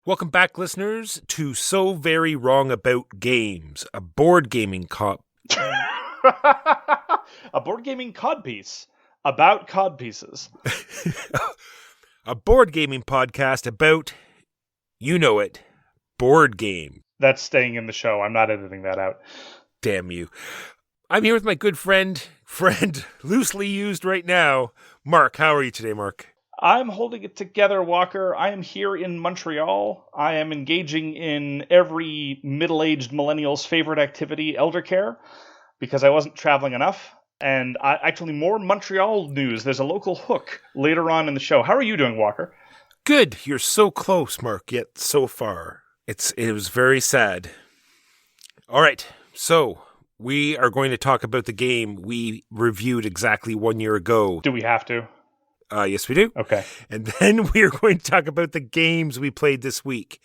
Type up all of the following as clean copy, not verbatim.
Welcome back, listeners, to So Very Wrong About Games, a board gaming A board gaming codpiece about codpieces. a board gaming podcast about, you know it, board game. That's staying in the show. I'm not editing that out. Damn you. I'm here with my good friend, loosely used right now, Mark. How are you today, Mark? I'm holding it together, Walker. I am here in Montreal. I am engaging in every middle-aged millennial's favorite activity, elder care, because I wasn't traveling enough. And actually, more Montreal news. There's a local hook later on in the show. How are you doing, Walker? Good. You're so close, Mark, yet so far. It was very sad. All right, so we are going to talk about the game we reviewed exactly 1 year ago. Do we have to? Yes, we do. Okay. And then we're going to talk about the games we played this week.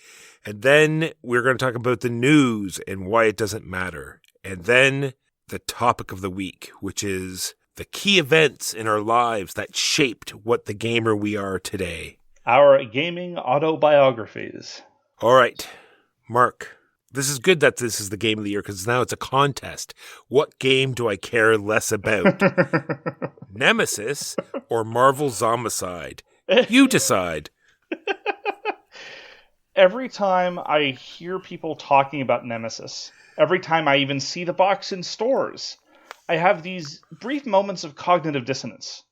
And then we're going to talk about the news and why it doesn't matter. And then the topic of the week, which is the key events in our lives that shaped what the gamer we are today. Our gaming autobiographies. All right, Mark. This is good that this is the game of the year because now it's a contest. What game do I care less about? Nemesis or Marvel's Zombicide? You decide. Every time I hear people talking about Nemesis, every time I even see the box in stores, I have these brief moments of cognitive dissonance.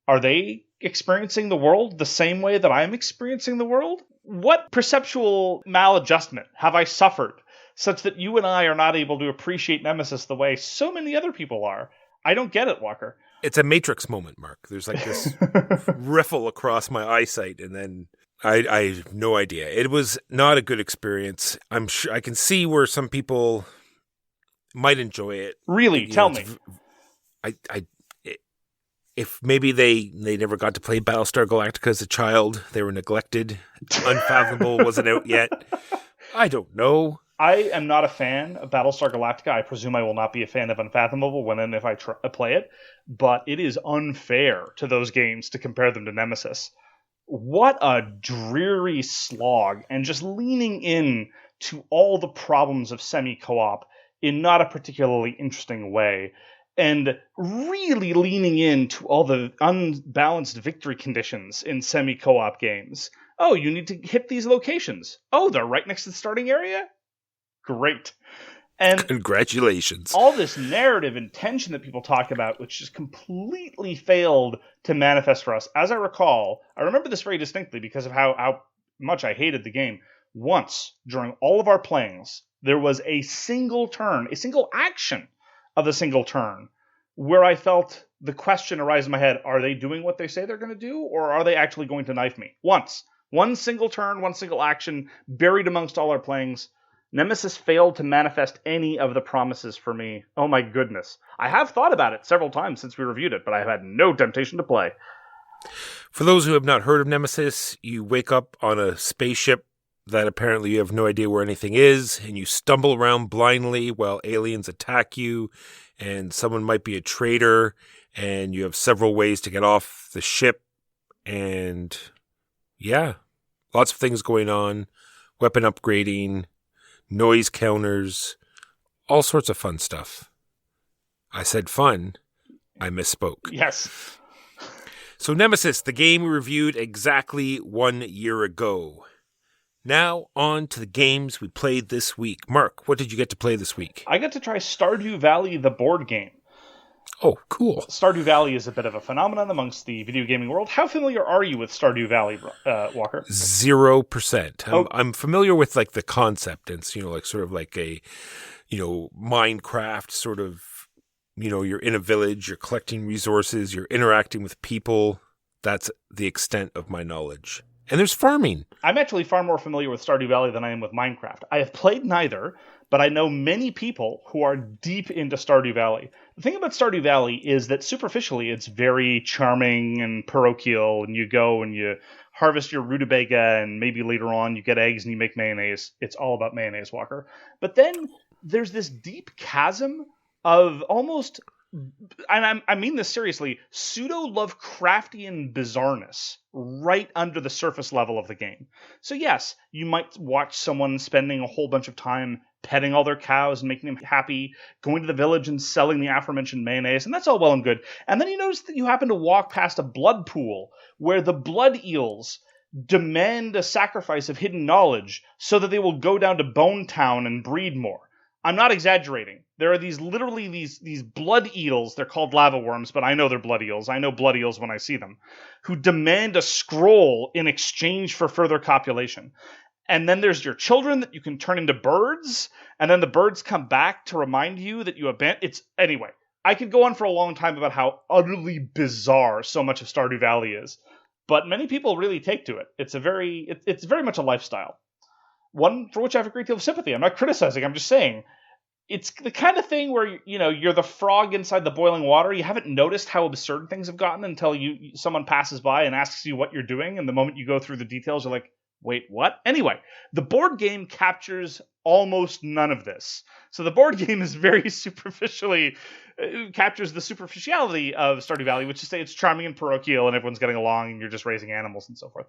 Are they experiencing the world the same way that I'm experiencing the world? What perceptual maladjustment have I suffered such that you and I are not able to appreciate Nemesis the way so many other people are? I don't get it, Walker. It's a Matrix moment, Mark. There's like this riffle across my eyesight, and then I have no idea. It was not a good experience. I'm sure I can see where some people might enjoy it. Really? Tell me. If maybe they never got to play Battlestar Galactica as a child, they were neglected. Unfathomable wasn't out yet. I don't know. I am not a fan of Battlestar Galactica. I presume I will not be a fan of Unfathomable when and if I play it. But it is unfair to those games to compare them to Nemesis. What a dreary slog, and just leaning in to all the problems of semi-co-op in not a particularly interesting way. And really leaning into all the unbalanced victory conditions in semi-co-op games. Oh, you need to hit these locations. Oh, they're right next to the starting area? Great. And congratulations. All this narrative and tension that people talk about, which just completely failed to manifest for us. As I recall, I remember this very distinctly because of how much I hated the game. Once, during all of our playings, there was a single turn, a single action of a single turn, where I felt the question arise in my head, are they doing what they say they're going to do, or are they actually going to knife me? Once. One single turn, one single action, buried amongst all our playings. Nemesis failed to manifest any of the promises for me. Oh my goodness. I have thought about it several times since we reviewed it, but I have had no temptation to play. For those who have not heard of Nemesis, you wake up on a spaceship that apparently you have no idea where anything is, and you stumble around blindly while aliens attack you, and someone might be a traitor, and you have several ways to get off the ship, and yeah, lots of things going on, weapon upgrading, noise counters, all sorts of fun stuff. I said fun. I misspoke. Yes. So Nemesis, the game we reviewed exactly 1 year ago. Now on to the games we played this week. Mark, what did you get to play this week? I got to try Stardew Valley, the board game. Oh, cool. Stardew Valley is a bit of a phenomenon amongst the video gaming world. How familiar are you with Stardew Valley, Walker? 0%. I'm familiar with like the concept. It's, like sort of like a, Minecraft sort of, you're in a village, you're collecting resources, you're interacting with people. That's the extent of my knowledge. And there's farming. I'm actually far more familiar with Stardew Valley than I am with Minecraft. I have played neither, but I know many people who are deep into Stardew Valley. The thing about Stardew Valley is that superficially it's very charming and parochial, and you go and you harvest your rutabaga, and maybe later on you get eggs and you make mayonnaise. It's all about mayonnaise, Walker. But then there's this deep chasm of almost and I mean this seriously, pseudo-Lovecraftian bizarreness right under the surface level of the game. So yes, you might watch someone spending a whole bunch of time petting all their cows and making them happy, going to the village and selling the aforementioned mayonnaise, and that's all well and good. And then you notice that you happen to walk past a blood pool where the blood eels demand a sacrifice of hidden knowledge so that they will go down to Bone Town and breed more. I'm not exaggerating. There are these blood eels. They're called lava worms, but I know they're blood eels. I know blood eels when I see them, who demand a scroll in exchange for further copulation. And then there's your children that you can turn into birds, and then the birds come back to remind you that you abandoned. Anyway, I could go on for a long time about how utterly bizarre so much of Stardew Valley is, but many people really take to it. It's very much a lifestyle, one for which I have a great deal of sympathy. I'm not criticizing. I'm just saying it's the kind of thing where you're the frog inside the boiling water. You haven't noticed how absurd things have gotten until someone passes by and asks you what you're doing, and the moment you go through the details, you're like, wait, what? Anyway, the board game captures almost none of this. So the board game is very superficially captures the superficiality of Stardew Valley, which is to say it's charming and parochial and everyone's getting along and you're just raising animals and so forth.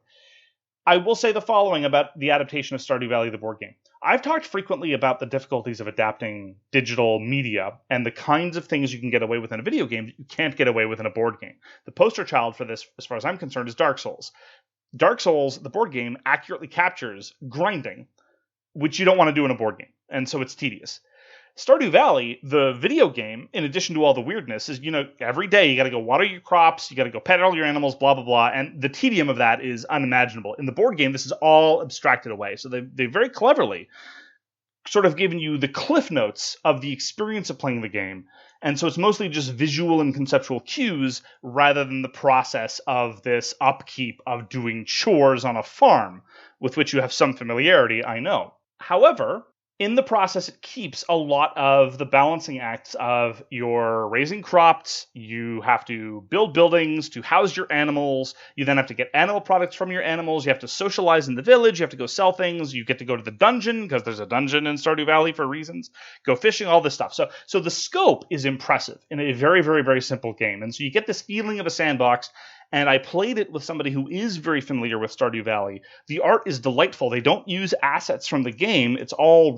I will say the following about the adaptation of Stardew Valley, the board game. I've talked frequently about the difficulties of adapting digital media and the kinds of things you can get away with in a video game that you can't get away with in a board game. The poster child for this, as far as I'm concerned, is Dark Souls. Dark Souls, the board game, accurately captures grinding, which you don't want to do in a board game, and so it's tedious. Stardew Valley, the video game, in addition to all the weirdness, is, every day you got to go water your crops, you got to go pet all your animals, blah, blah, blah, and the tedium of that is unimaginable. In the board game, this is all abstracted away, so they very cleverly sort of given you the cliff notes of the experience of playing the game, and so it's mostly just visual and conceptual cues rather than the process of this upkeep of doing chores on a farm, with which you have some familiarity, I know. However, in the process, it keeps a lot of the balancing acts of your raising crops. You have to build buildings to house your animals. You then have to get animal products from your animals. You have to socialize in the village. You have to go sell things. You get to go to the dungeon because there's a dungeon in Stardew Valley for reasons. Go fishing, all this stuff. So the scope is impressive in a very, very, very simple game. And so you get this feeling of a sandbox. And I played it with somebody who is very familiar with Stardew Valley. The art is delightful. They don't use assets from the game. It's all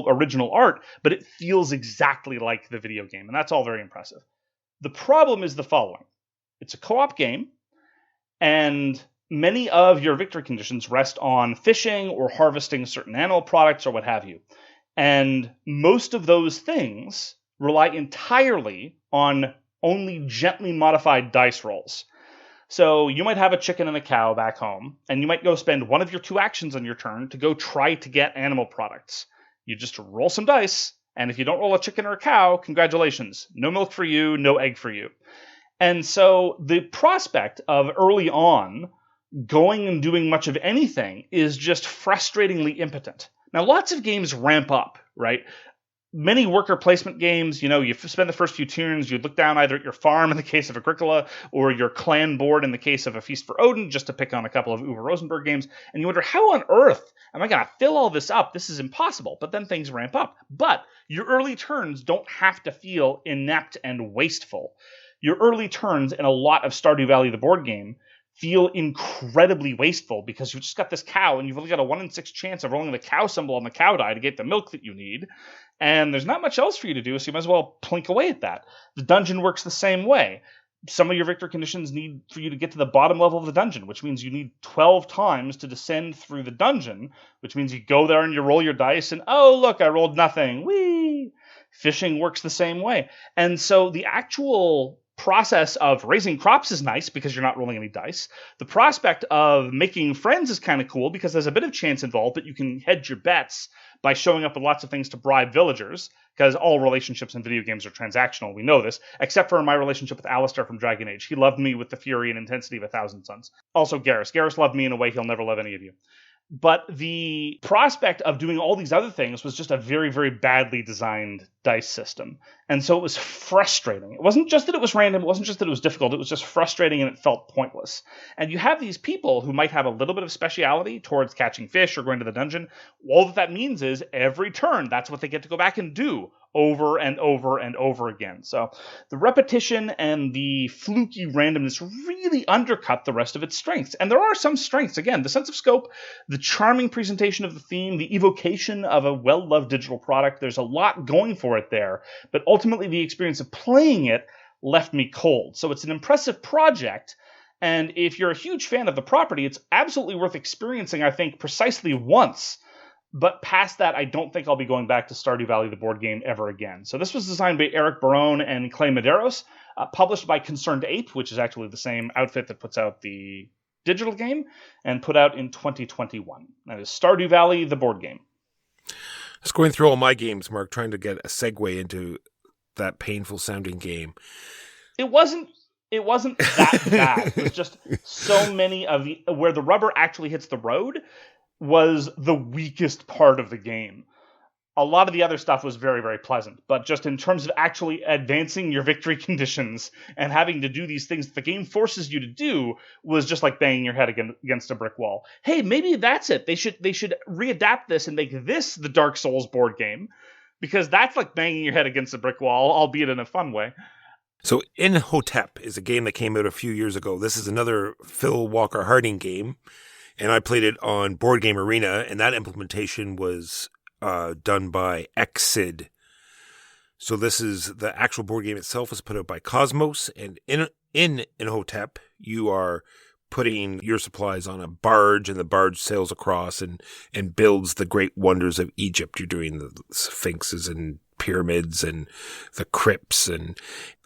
original art, but it feels exactly like the video game, and that's all very impressive. The problem is the following. It's a co-op game, and many of your victory conditions rest on fishing or harvesting certain animal products or what have you. And most of those things rely entirely on only gently modified dice rolls. So you might have a chicken and a cow back home, and you might go spend one of your 2 actions on your turn to go try to get animal products. You just roll some dice, and if you don't roll a chicken or a cow, congratulations. No milk for you, no egg for you. And so the prospect of early on going and doing much of anything is just frustratingly impotent. Now, lots of games ramp up, right? Many worker placement games, you spend the first few turns, you look down either at your farm in the case of Agricola or your clan board in the case of A Feast for Odin, just to pick on a couple of Uwe Rosenberg games, and you wonder, how on earth am I going to fill all this up? This is impossible. But then things ramp up. But your early turns don't have to feel inept and wasteful. Your early turns in a lot of Stardew Valley, the board game, feel incredibly wasteful because you've just got this cow and you've only got a 1 in 6 chance of rolling the cow symbol on the cow die to get the milk that you need. And there's not much else for you to do, so you might as well plink away at that. The dungeon works the same way. Some of your victory conditions need for you to get to the bottom level of the dungeon, which means you need 12 times to descend through the dungeon, which means you go there and you roll your dice and, oh, look, I rolled nothing. Whee! Fishing works the same way. And so the actual process of raising crops is nice because you're not rolling any dice. The prospect of making friends is kind of cool because there's a bit of chance involved, but you can hedge your bets by showing up with lots of things to bribe villagers, because all relationships in video games are transactional. We know this, except for my relationship with Alistair from Dragon Age. He loved me with the fury and intensity of 1,000 Suns. Also Garrus. Garrus loved me in a way he'll never love any of you. But the prospect of doing all these other things was just a very, very badly designed dice system. And so it was frustrating. It wasn't just that it was random. It wasn't just that it was difficult. It was just frustrating and it felt pointless. And you have these people who might have a little bit of speciality towards catching fish or going to the dungeon. All that means is every turn, that's what they get to go back and do over and over and over again. So the repetition and the fluky randomness really undercut the rest of its strengths. And there are some strengths. Again, the sense of scope, the charming presentation of the theme, the evocation of a well-loved digital product. There's a lot going for it there. But ultimately, the experience of playing it left me cold. So it's an impressive project. And if you're a huge fan of the property, it's absolutely worth experiencing, I think, precisely once. But past that, I don't think I'll be going back to Stardew Valley, the board game, ever again. So this was designed by Eric Barone and Clay Medeiros, published by CorcernedApe, which is actually the same outfit that puts out the digital game, and put out in 2021. That is Stardew Valley, the board game. Just going through all my games, Mark, trying to get a segue into that painful-sounding game. It wasn't that bad. It was just so many of the where the rubber actually hits the road was the weakest part of the game. A lot of the other stuff was very, very pleasant, but just in terms of actually advancing your victory conditions and having to do these things the game forces you to do was just like banging your head against a brick wall. Hey, maybe that's it. They should readapt this and make this the Dark Souls board game, because that's like banging your head against a brick wall, albeit in a fun way. So Imhotep is a game that came out a few years ago. This is another Phil Walker Harding game. And I played it on Board Game Arena, and that implementation was done by Exid. So this is the actual board game itself was put out by KOSMOS, and in Imhotep, you are putting your supplies on a barge, and the barge sails across and builds the great wonders of Egypt. You're doing the sphinxes and pyramids and the crypts, and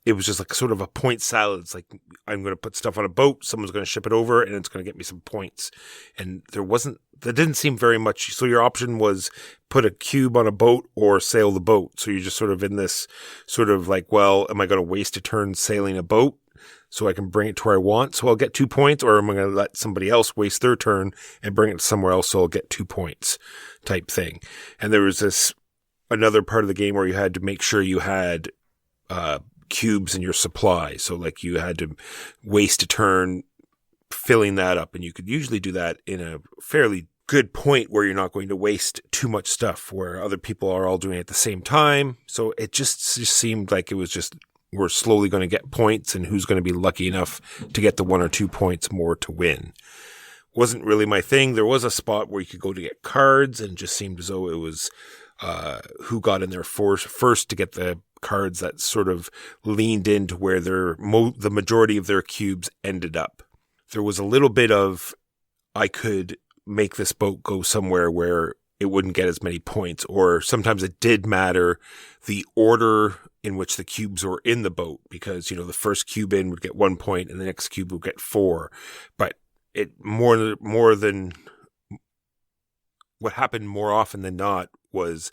it was just like sort of a point salad. It's like, I'm going to put stuff on a boat, someone's going to ship it over, and it's going to get me some points. And that didn't seem very much. So your option was put a cube on a boat or sail the boat. So you're just sort of in this sort of like, well, am I going to waste a turn sailing a boat so I can bring it to where I want, so I'll get 2 points, or am I going to let somebody else waste their turn and bring it somewhere else so I'll get 2 points type thing. And there was another part of the game where you had to make sure you had, cubes in your supply. So like you had to waste a turn filling that up, and you could usually do that in a fairly good point where you're not going to waste too much stuff where other people are all doing it at the same time. So it just seemed like it was just, we're slowly going to get points, and who's going to be lucky enough to get the 1 or 2 points more to win. Wasn't really my thing. There was a spot where you could go to get cards, and it just seemed as though it was who got in there first to get the cards that sort of leaned into where the majority of their cubes ended up. There was a little bit of, I could make this boat go somewhere where it wouldn't get as many points, or sometimes it did matter the order in which the cubes were in the boat, because, the first cube in would get 1 point and the next cube would get 4. But it more than what happened more often than not was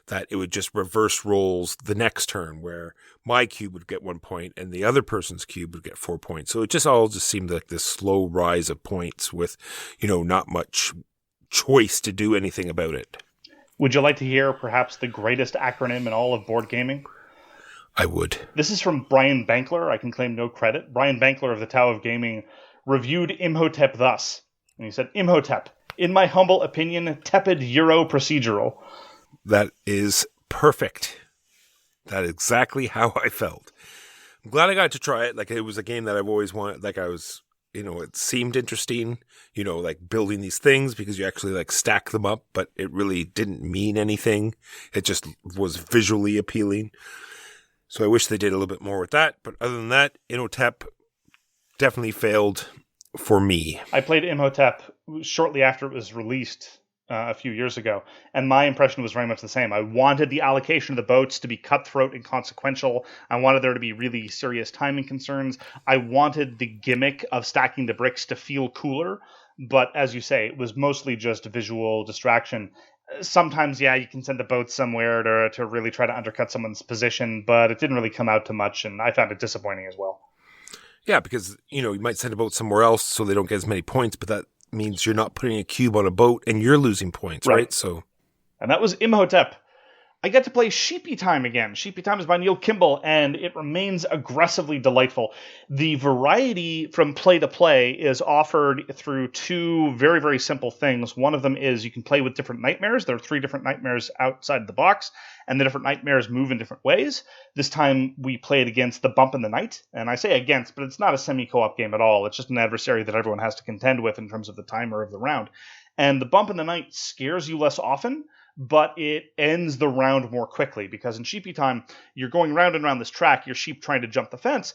that it would just reverse roles the next turn, where my cube would get 1 point and the other person's cube would get 4 points. So it just all seemed like this slow rise of points with, not much choice to do anything about it. Would you like to hear perhaps the greatest acronym in all of board gaming? I would. This is from Brian Bankler. I can claim no credit. Brian Bankler of the Tao of Gaming reviewed Imhotep thus. And he said, Imhotep, in my humble opinion, tepid Euro procedural. That is perfect. That is exactly how I felt. I'm glad I got to try it. Like, it was a game that I've always wanted. Like, I was, it seemed interesting, like building these things because you actually like stack them up, but it really didn't mean anything. It just was visually appealing. So I wish they did a little bit more with that. But other than that, Imhotep definitely failed for me. I played Imhotep shortly after it was released a few years ago, and my impression was very much the same. I wanted the allocation of the boats to be cutthroat and consequential. I wanted there to be really serious timing concerns. I wanted the gimmick of stacking the bricks to feel cooler, but as you say, it was mostly just visual distraction. Sometimes, you can send the boat somewhere to really try to undercut someone's position, but it didn't really come out to much, and I found it disappointing as well. Yeah, because, you might send a boat somewhere else so they don't get as many points, but that means you're not putting a cube on a boat and you're losing points, right? So, and that was Imhotep. I get to play Sheepy Time again. Sheepy Time is by Neil Kimball, and it remains aggressively delightful. The variety from play to play is offered through two very, very simple things. One of them is you can play with different nightmares. There are 3 different nightmares outside the box, and the different nightmares move in different ways. This time we played against the Bump in the Night, and I say against, but it's not a semi-co-op game at all. It's just an adversary that everyone has to contend with in terms of the timer of the round. And the Bump in the Night scares you less often, but it ends the round more quickly, because in Sheepy Time, you're going round and round this track, your sheep trying to jump the fence,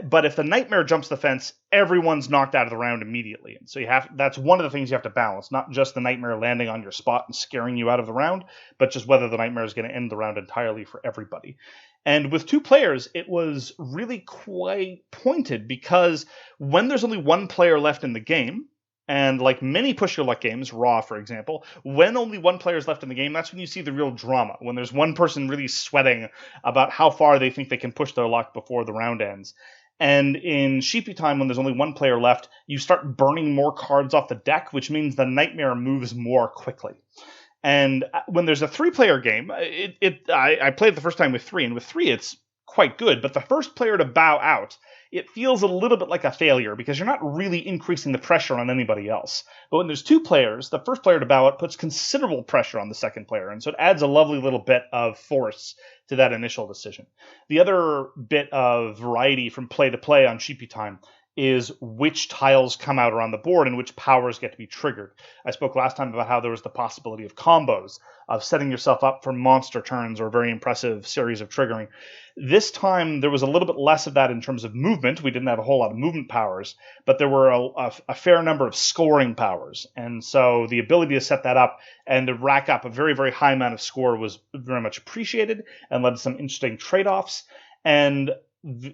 but if the nightmare jumps the fence, everyone's knocked out of the round immediately. And so that's one of the things you have to balance, not just the nightmare landing on your spot and scaring you out of the round, but just whether the nightmare is going to end the round entirely for everybody. And with 2 players, it was really quite pointed, because when there's only 1 player left in the game, and like many push your luck games, Raw for example, when only 1 player is left in the game, that's when you see the real drama. When there's one person really sweating about how far they think they can push their luck before the round ends. And in Sheepy Time, when there's only 1 player left, you start burning more cards off the deck, which means the nightmare moves more quickly. And when there's a 3-player game, I played the first time with 3, and with 3 it's quite good, but the first player to bow out, it feels a little bit like a failure, because you're not really increasing the pressure on anybody else. But when there's 2 players, the first player to bow out puts considerable pressure on the second player, and so it adds a lovely little bit of force to that initial decision. The other bit of variety from play to play on Sheepy Time is which tiles come out around the board and which powers get to be triggered. I spoke last time about how there was the possibility of combos, of setting yourself up for monster turns or a very impressive series of triggering. This time, there was a little bit less of that in terms of movement. We didn't have a whole lot of movement powers, but there were a fair number of scoring powers. And so the ability to set that up and to rack up a very, very high amount of score was very much appreciated and led to some interesting trade-offs. And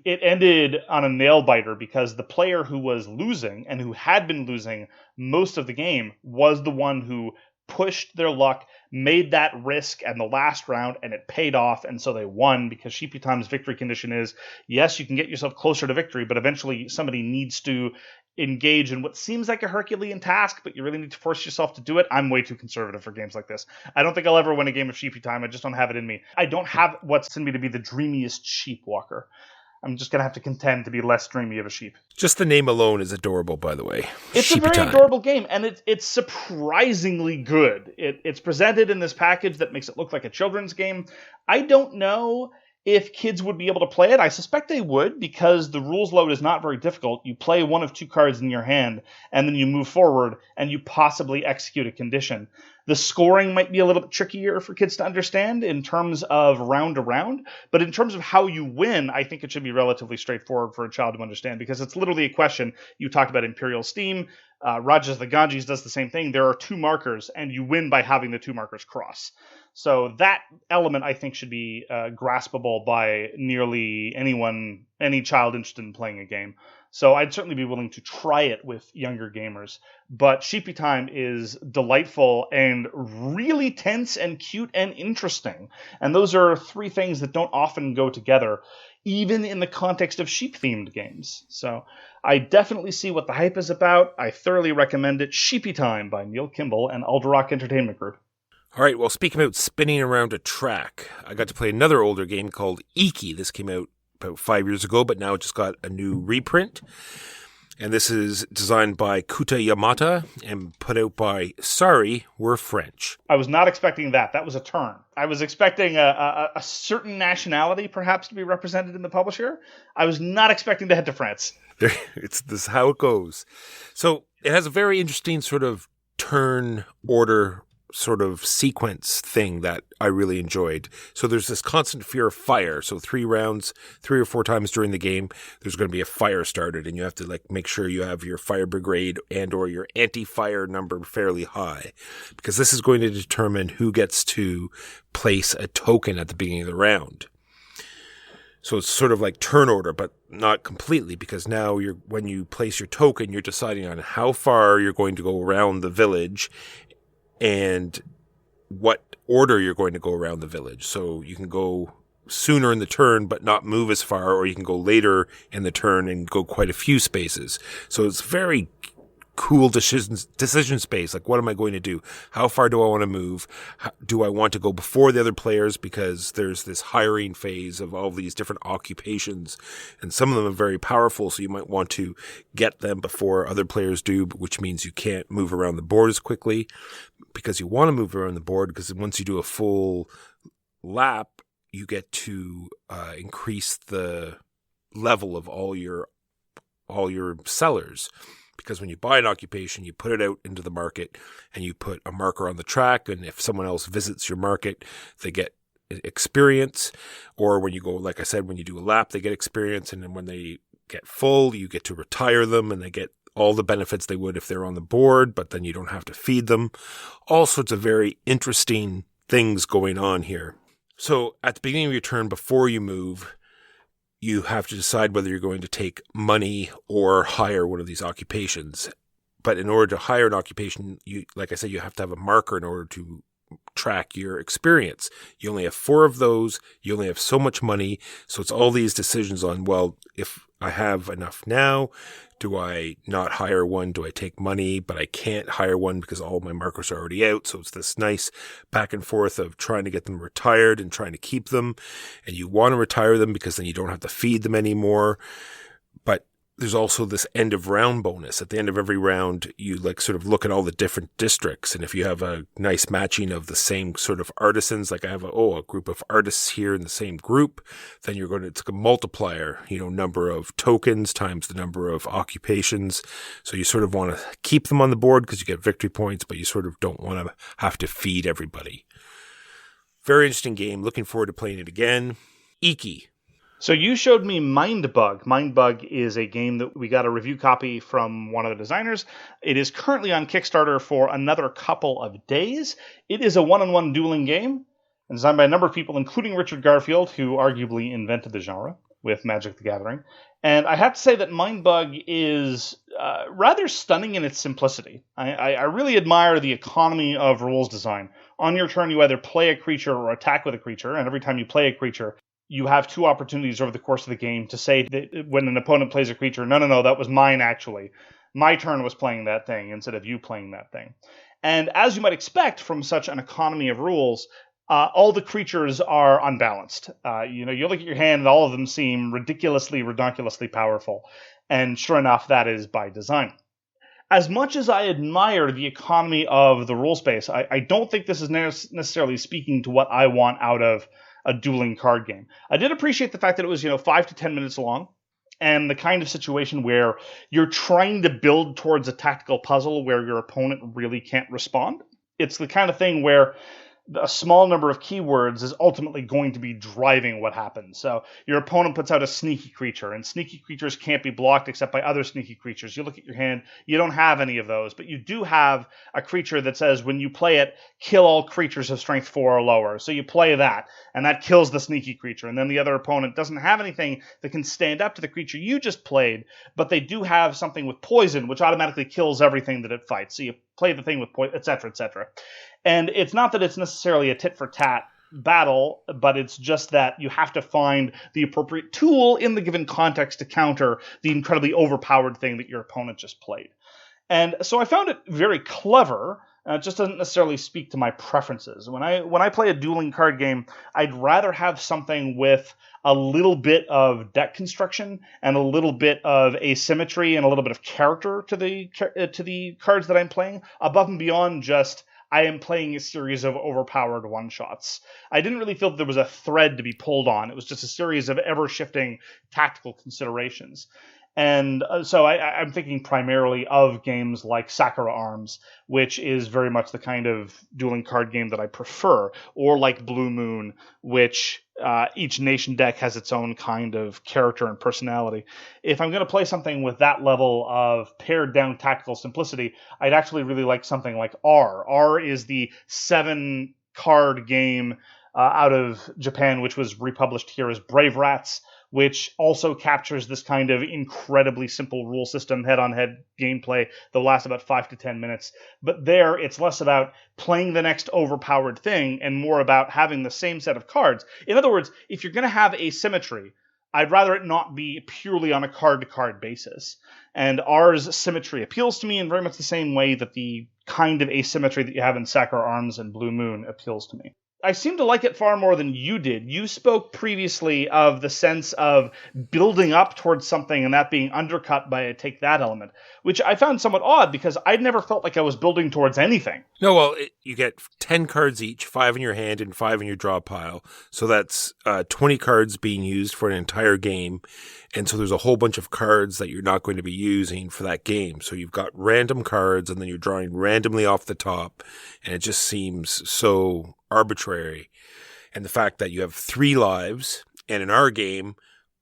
it ended on a nail-biter, because the player who was losing and who had been losing most of the game was the one who pushed their luck, made that risk and the last round, and it paid off, and so they won, because Sheepy Time's victory condition is, yes, you can get yourself closer to victory, but eventually somebody needs to engage in what seems like a Herculean task, but you really need to force yourself to do it. I'm way too conservative for games like this. I don't think I'll ever win a game of Sheepy Time. I just don't have it in me. I don't have what's in me to be the dreamiest sheep walker. I'm just going to have to contend to be less dreamy of a sheep. Just the name alone is adorable, by the way. It's Sheepy a very adorable game, and it's surprisingly good. It's presented in this package that makes it look like a children's game. I don't know if kids would be able to play it. I suspect they would, because the rules load is not very difficult. You play 1 of 2 cards in your hand, and then you move forward, and you possibly execute a condition. The scoring might be a little bit trickier for kids to understand in terms of round to round, but in terms of how you win, I think it should be relatively straightforward for a child to understand, because it's literally a question. You talked about Imperial Steam. Rajas the Ganges does the same thing. There are 2 markers, and you win by having the 2 markers cross. So that element, I think, should be graspable by nearly anyone, any child interested in playing a game. So I'd certainly be willing to try it with younger gamers. But Sheepy Time is delightful and really tense and cute and interesting. And those are 3 things that don't often go together, even in the context of sheep-themed games. So I definitely see what the hype is about. I thoroughly recommend it. Sheepy Time by Neil Kimball and Alderac Entertainment Group. All right, well, speaking about spinning around a track, I got to play another older game called Iki. This came out about 5 years ago, but now it just got a new reprint. And this is designed by Koota Yamada and put out by Sorry, We're French. I was not expecting that. That was a turn. I was expecting a certain nationality perhaps to be represented in the publisher. I was not expecting to head to France. It's this how it goes. So it has a very interesting sort of turn order sort of sequence thing that I really enjoyed. So there's this constant fear of fire. So 3 rounds, 3 or 4 times during the game, there's going to be a fire started, and you have to like make sure you have your fire brigade and or your anti-fire number fairly high, because this is going to determine who gets to place a token at the beginning of the round. So it's sort of like turn order, but not completely, because now when you place your token, you're deciding on how far you're going to go around the village and what order you're going to go around the village. So you can go sooner in the turn but not move as far, or you can go later in the turn and go quite a few spaces. So it's very cool decision space. Like, what am I going to do? How far do I want to move? Do I want to go before the other players? Because there's this hiring phase of all these different occupations, and some of them are very powerful, so you might want to get them before other players do, which means you can't move around the board as quickly because you want to move around the board, because once you do a full lap, you get to increase the level of all your sellers. Because when you buy an occupation, you put it out into the market and you put a marker on the track. And if someone else visits your market, they get experience. Or when you go, like I said, when you do a lap, they get experience. And then when they get full, you get to retire them and they get all the benefits they would if they're on the board, but then you don't have to feed them. All sorts of very interesting things going on here. So at the beginning of your turn, before you move, you have to decide whether you're going to take money or hire one of these occupations. But in order to hire an occupation, like I said, you have to have a marker in order to track your experience. You only have 4 of those. You only have so much money. So it's all these decisions on, well, if I have enough now, do I not hire one? Do I take money? But I can't hire one because all my markers are already out. So it's this nice back and forth of trying to get them retired and trying to keep them. And you want to retire them because then you don't have to feed them anymore. But there's also this end of round bonus. At the end of every round, you like sort of look at all the different districts. And if you have a nice matching of the same sort of artisans, like I have a group of artists here in the same group, then it's a multiplier, number of tokens times the number of occupations. So you sort of want to keep them on the board because you get victory points, but you sort of don't want to have to feed everybody. Very interesting game. Looking forward to playing it again. Iki. So you showed me Mindbug. Mindbug is a game that we got a review copy from one of the designers. It is currently on Kickstarter for another couple of days. It is a one-on-one dueling game and designed by a number of people, including Richard Garfield, who arguably invented the genre with Magic the Gathering. And I have to say that Mindbug is rather stunning in its simplicity. I really admire the economy of rules design. On your turn, you either play a creature or attack with a creature, and every time you play a creature, you have 2 opportunities over the course of the game to say that when an opponent plays a creature, no, that was mine actually. My turn was playing that thing instead of you playing that thing. And as you might expect from such an economy of rules, all the creatures are unbalanced. You look at your hand and all of them seem redonkulously powerful. And sure enough, that is by design. As much as I admire the economy of the rule space, I don't think this is necessarily speaking to what I want out of a dueling card game. I did appreciate the fact that it was, 5 to 10 minutes long, and the kind of situation where you're trying to build towards a tactical puzzle where your opponent really can't respond. It's the kind of thing where a small number of keywords is ultimately going to be driving what happens. So your opponent puts out a sneaky creature, and sneaky creatures can't be blocked except by other sneaky creatures. You look at your hand, you don't have any of those, but you do have a creature that says when you play it, kill all creatures of strength 4 or lower. So you play that, and that kills the sneaky creature. And then the other opponent doesn't have anything that can stand up to the creature you just played, but they do have something with poison, which automatically kills everything that it fights. So you play the thing with poison, etc., etc. And it's not that it's necessarily a tit-for-tat battle, but it's just that you have to find the appropriate tool in the given context to counter the incredibly overpowered thing that your opponent just played. And so I found it very clever. It just doesn't necessarily speak to my preferences. When I play a dueling card game, I'd rather have something with a little bit of deck construction and a little bit of asymmetry and a little bit of character to the cards that I'm playing, above and beyond just I am playing a series of overpowered one-shots. I didn't really feel that there was a thread to be pulled on. It was just a series of ever-shifting tactical considerations. And so I'm thinking primarily of games like Sakura Arms, which is very much the kind of dueling card game that I prefer, or like Blue Moon, which each nation deck has its own kind of character and personality. If I'm going to play something with that level of pared down tactical simplicity, I'd actually really like something like R. R is the 7-card game out of Japan, which was republished here as Brave Rats, which also captures this kind of incredibly simple rule system, head-on-head gameplay that will last about 5 to 10 minutes. But there, it's less about playing the next overpowered thing and more about having the same set of cards. In other words, if you're going to have asymmetry, I'd rather it not be purely on a card-to-card basis. And R's symmetry appeals to me in very much the same way that the kind of asymmetry that you have in Sakura Arms and Blue Moon appeals to me. I seem to like it far more than you did. You spoke previously of the sense of building up towards something and that being undercut by a take that element, which I found somewhat odd because I'd never felt like I was building towards anything. No, well, you get 10 cards each, 5 in your hand and 5 in your draw pile. So that's 20 cards being used for an entire game. And so there's a whole bunch of cards that you're not going to be using for that game. So you've got random cards and then you're drawing randomly off the top. And it just seems so arbitrary. And the fact that you have 3 lives, and in our game,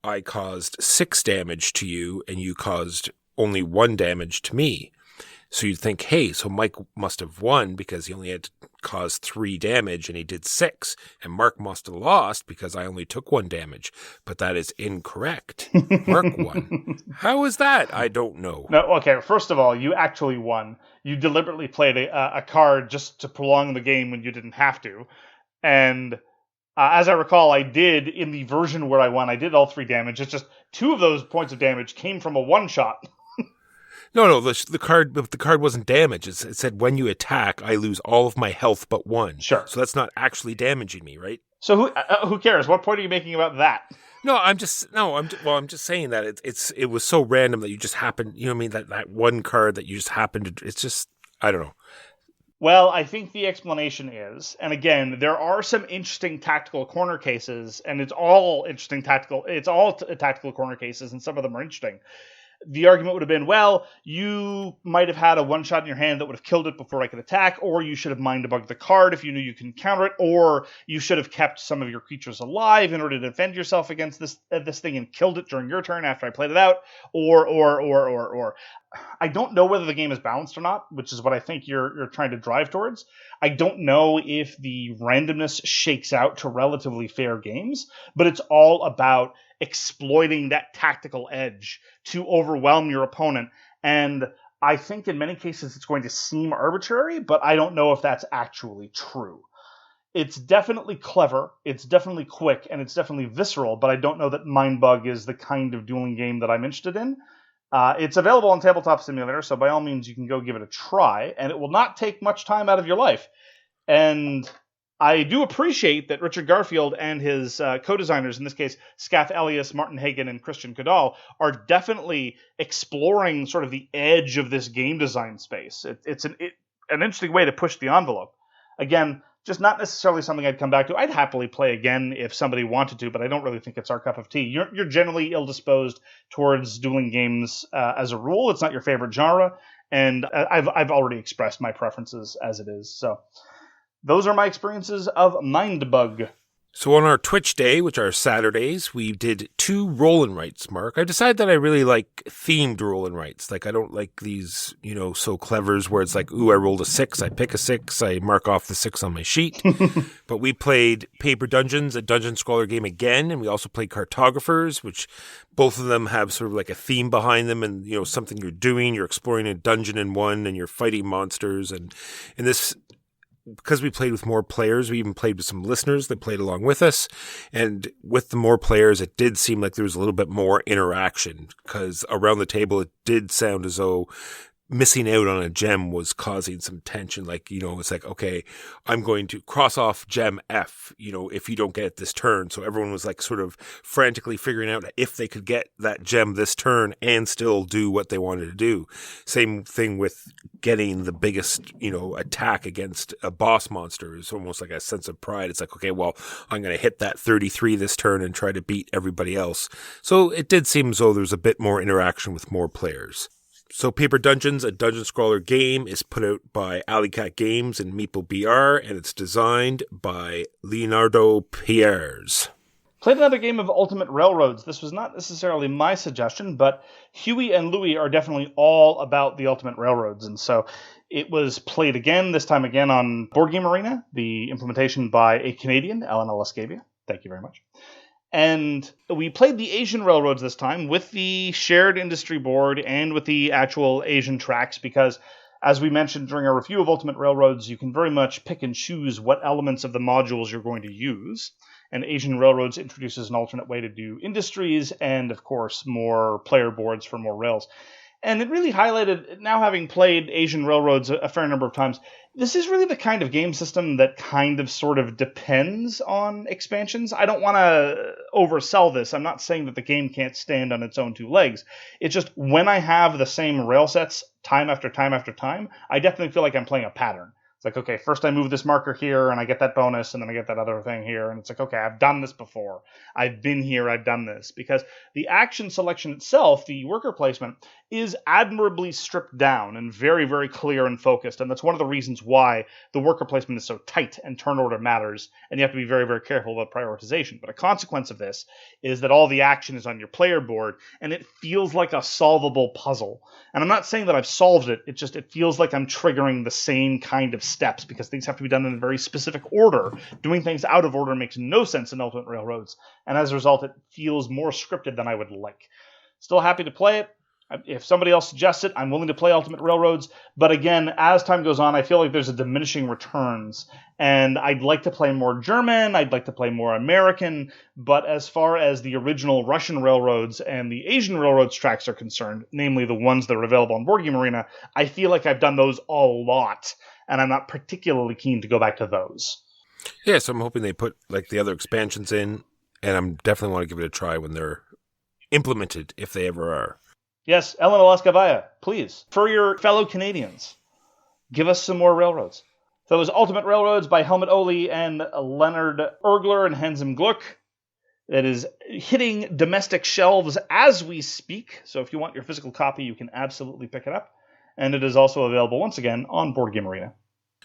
I caused 6 damage to you and you caused only 1 damage to me. So you'd think, hey, so Mike must have won because he only had to cause 3 damage and he did 6. And Mark must have lost because I only took 1 damage. But that is incorrect. Mark won. How is that? I don't know. No, okay, first of all, you actually won. You deliberately played a card just to prolong the game when you didn't have to. And as I recall, I did, in the version where I won, I did all 3 damage. It's just 2 of those points of damage came from a one-shot. No, the card wasn't damaged. It said when you attack, I lose all of my health but 1. Sure. So that's not actually damaging me, right? So who cares? What point are you making about that? No, I'm just saying that it was so random that you just happened, you know what I mean, that one card that you just happened to, it's just, I don't know. Well, I think the explanation is, and again, there are some interesting tactical corner cases, and it's all tactical corner cases, and some of them are interesting. The argument would have been, well, you might have had a one-shot in your hand that would have killed it before I could attack, or you should have Mindbug the card if you knew you can counter it, or you should have kept some of your creatures alive in order to defend yourself against this thing and killed it during your turn after I played it out, or. I don't know whether the game is balanced or not, which is what I think you're trying to drive towards. I don't know if the randomness shakes out to relatively fair games, but it's all about exploiting that tactical edge to overwhelm your opponent. And I think in many cases it's going to seem arbitrary, but I don't know if that's actually true. It's definitely clever, it's definitely quick, and it's definitely visceral, but I don't know that Mindbug is the kind of dueling game that I'm interested in. It's available on Tabletop Simulator, so by all means you can go give it a try, and it will not take much time out of your life. And I do appreciate that Richard Garfield and his co-designers, in this case, Skaff, Elias, Martin Hegen, and Christian Kudahl, are definitely exploring sort of the edge of this game design space. It's an interesting way to push the envelope. Again, just not necessarily something I'd come back to. I'd happily play again if somebody wanted to, but I don't really think it's our cup of tea. You're generally ill-disposed towards dueling games as a rule. It's not your favorite genre, and I've already expressed my preferences as it is. So those are my experiences of Mindbug. So on our Twitch day, which are Saturdays, we did 2 roll and writes, Mark. I decided that I really like themed roll and writes. Like, I don't like these, so clevers where it's like, ooh, I rolled a 6, I pick a 6, I mark off the 6 on my sheet. But we played Paper Dungeons, a dungeon scroller game again, and we also played Cartographers, which both of them have sort of like a theme behind them and, something you're doing. You're exploring a dungeon in one and you're fighting monsters. And in this, because we played with more players, we even played with some listeners that played along with us. And with the more players, it did seem like there was a little bit more interaction because around the table, it did sound as though missing out on a gem was causing some tension. Like, it's like, okay, I'm going to cross off gem F, if you don't get it this turn. So everyone was like sort of frantically figuring out if they could get that gem this turn and still do what they wanted to do. Same thing with getting the biggest, attack against a boss monster is almost like a sense of pride. It's like, okay, well, I'm going to hit that 33 this turn and try to beat everybody else. So it did seem as though there's a bit more interaction with more players. So Paper Dungeons, a dungeon scroller game, is put out by Alley Cat Games and Meeple BR, and it's designed by Leonardo Pierres. Played another game of Ultimate Railroads. This was not necessarily my suggestion, but Huey and Louie are definitely all about the Ultimate Railroads, and so it was played again, this time again on Board Game Arena, the implementation by a Canadian, Alan Elascavia. Thank you very much. And we played the Asian railroads this time with the shared industry board and with the actual Asian tracks because, as we mentioned during our review of Ultimate Railroads, you can very much pick and choose what elements of the modules you're going to use. and Asian Railroads introduces an alternate way to do industries and, of course, more player boards for more rails. And it really highlighted, now having played Asian Railroads a fair number of times, this is really the kind of game system that kind of sort of depends on expansions. I don't want to oversell this. I'm not saying that the game can't stand on its own two legs. It's just when I have the same rail sets time after time after time, I definitely feel like I'm playing a pattern. It's like, okay, first I move this marker here, and I get that bonus, and then I get that other thing here. And it's like, okay, I've done this before. I've been here, I've done this. Because the action selection itself, the worker placement, is admirably stripped down and very, very clear and focused. And that's one of the reasons why the worker placement is so tight and turn order matters. And you have to be very, very careful about prioritization. But a consequence of this is that all the action is on your player board, and it feels like a solvable puzzle. And I'm not saying that I've solved it. It feels like I'm triggering the same kind of steps because things have to be done in a very specific order. Doing things out of order makes no sense in Ultimate Railroads. And as a result, it feels more scripted than I would like. Still happy to play it. If somebody else suggests it, I'm willing to play Ultimate Railroads. But again, as time goes on, I feel like there's a diminishing returns. And I'd like to play more German. I'd like to play more American. But as far as the original Russian railroads and the Asian railroads tracks are concerned, namely the ones that are available on Board Game Arena, I feel like I've done those a lot. And I'm not particularly keen to go back to those. Yeah, so I'm hoping they put like the other expansions in. And I'm definitely want to give it a try when they're implemented, if they ever are. Yes, Elena Laskavaya, please, for your fellow Canadians, give us some more railroads. So it was Ultimate Railroads by Helmut Oli and Leonard Ergler and Hensem Gluck. That is hitting domestic shelves as we speak. So if you want your physical copy, you can absolutely pick it up. And it is also available, once again, on Board Game Arena.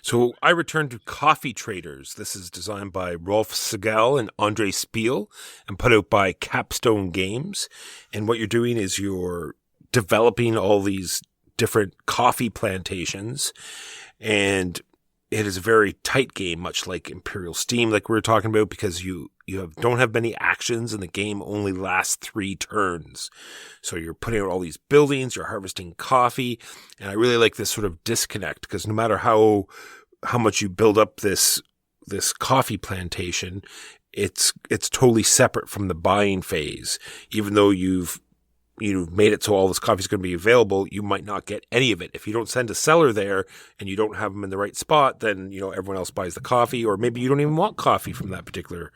So I returned to Coffee Traders. This is designed by Rolf Segal and Andre Spiel and put out by Capstone Games. And what you're doing is you're developing all these different coffee plantations, and it is a very tight game, much like Imperial Steam, like we were talking about, because you don't have many actions and the game only lasts 3 turns. So you're putting out all these buildings, you're harvesting coffee, and I really like this sort of disconnect, because no matter how much you build up this coffee plantation, it's totally separate from the buying phase. Even though you've made it so all this coffee is going to be available, you might not get any of it. If you don't send a seller there and you don't have them in the right spot, then, everyone else buys the coffee, or maybe you don't even want coffee from that particular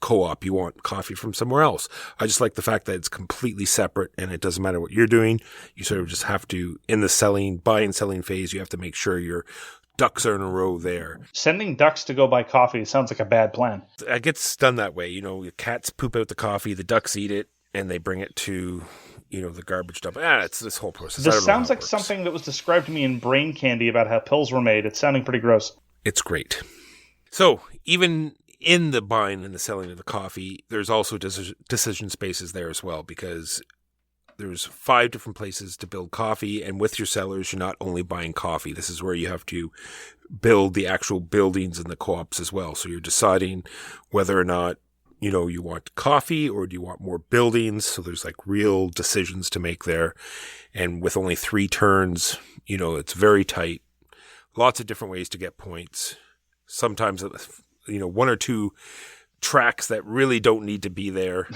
co-op. You want coffee from somewhere else. I just like the fact that it's completely separate and it doesn't matter what you're doing. You sort of just have to, in the buy and selling phase, you have to make sure your ducks are in a row there. Sending ducks to go buy coffee sounds like a bad plan. It gets done that way. Your cats poop out the coffee, the ducks eat it, and they bring it to the garbage dump. It's this whole process. This sounds like something that was described to me in Brain Candy about how pills were made. It's sounding pretty gross. It's great. So even in the buying and the selling of the coffee, there's also decision spaces there as well, because there's 5 different places to build coffee, and with your sellers, you're not only buying coffee. This is where you have to build the actual buildings in the co-ops as well. So you're deciding whether or not you want coffee or do you want more buildings? So there's like real decisions to make there. And with only 3 turns, it's very tight. Lots of different ways to get points. Sometimes, 1 or 2 tracks that really don't need to be there.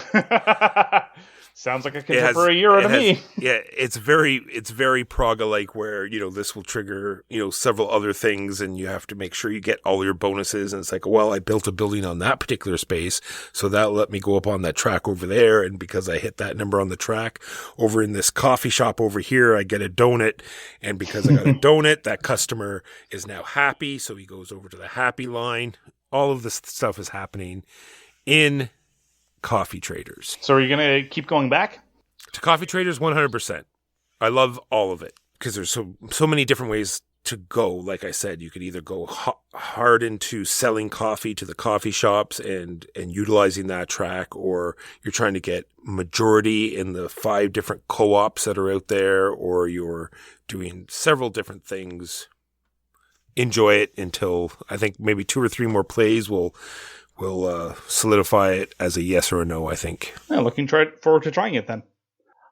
Sounds like a contemporary Euro to me. Yeah, it's very Praga-like, where, this will trigger, several other things, and you have to make sure you get all your bonuses. And it's like, well, I built a building on that particular space, so that let me go up on that track over there. And because I hit that number on the track over in this coffee shop over here, I get a donut. And because I got a donut, that customer is now happy. So he goes over to the happy line. All of this stuff is happening in Coffee Traders. So are you going to keep going back? To Coffee Traders, 100%. I love all of it because there's so many different ways to go. Like I said, you could either go hard into selling coffee to the coffee shops and utilizing that track, or you're trying to get majority in the 5 different co-ops that are out there, or you're doing several different things. Enjoy it until I think maybe 2 or 3 more plays will solidify it as a yes or a no, I think. Yeah, looking forward to trying it then.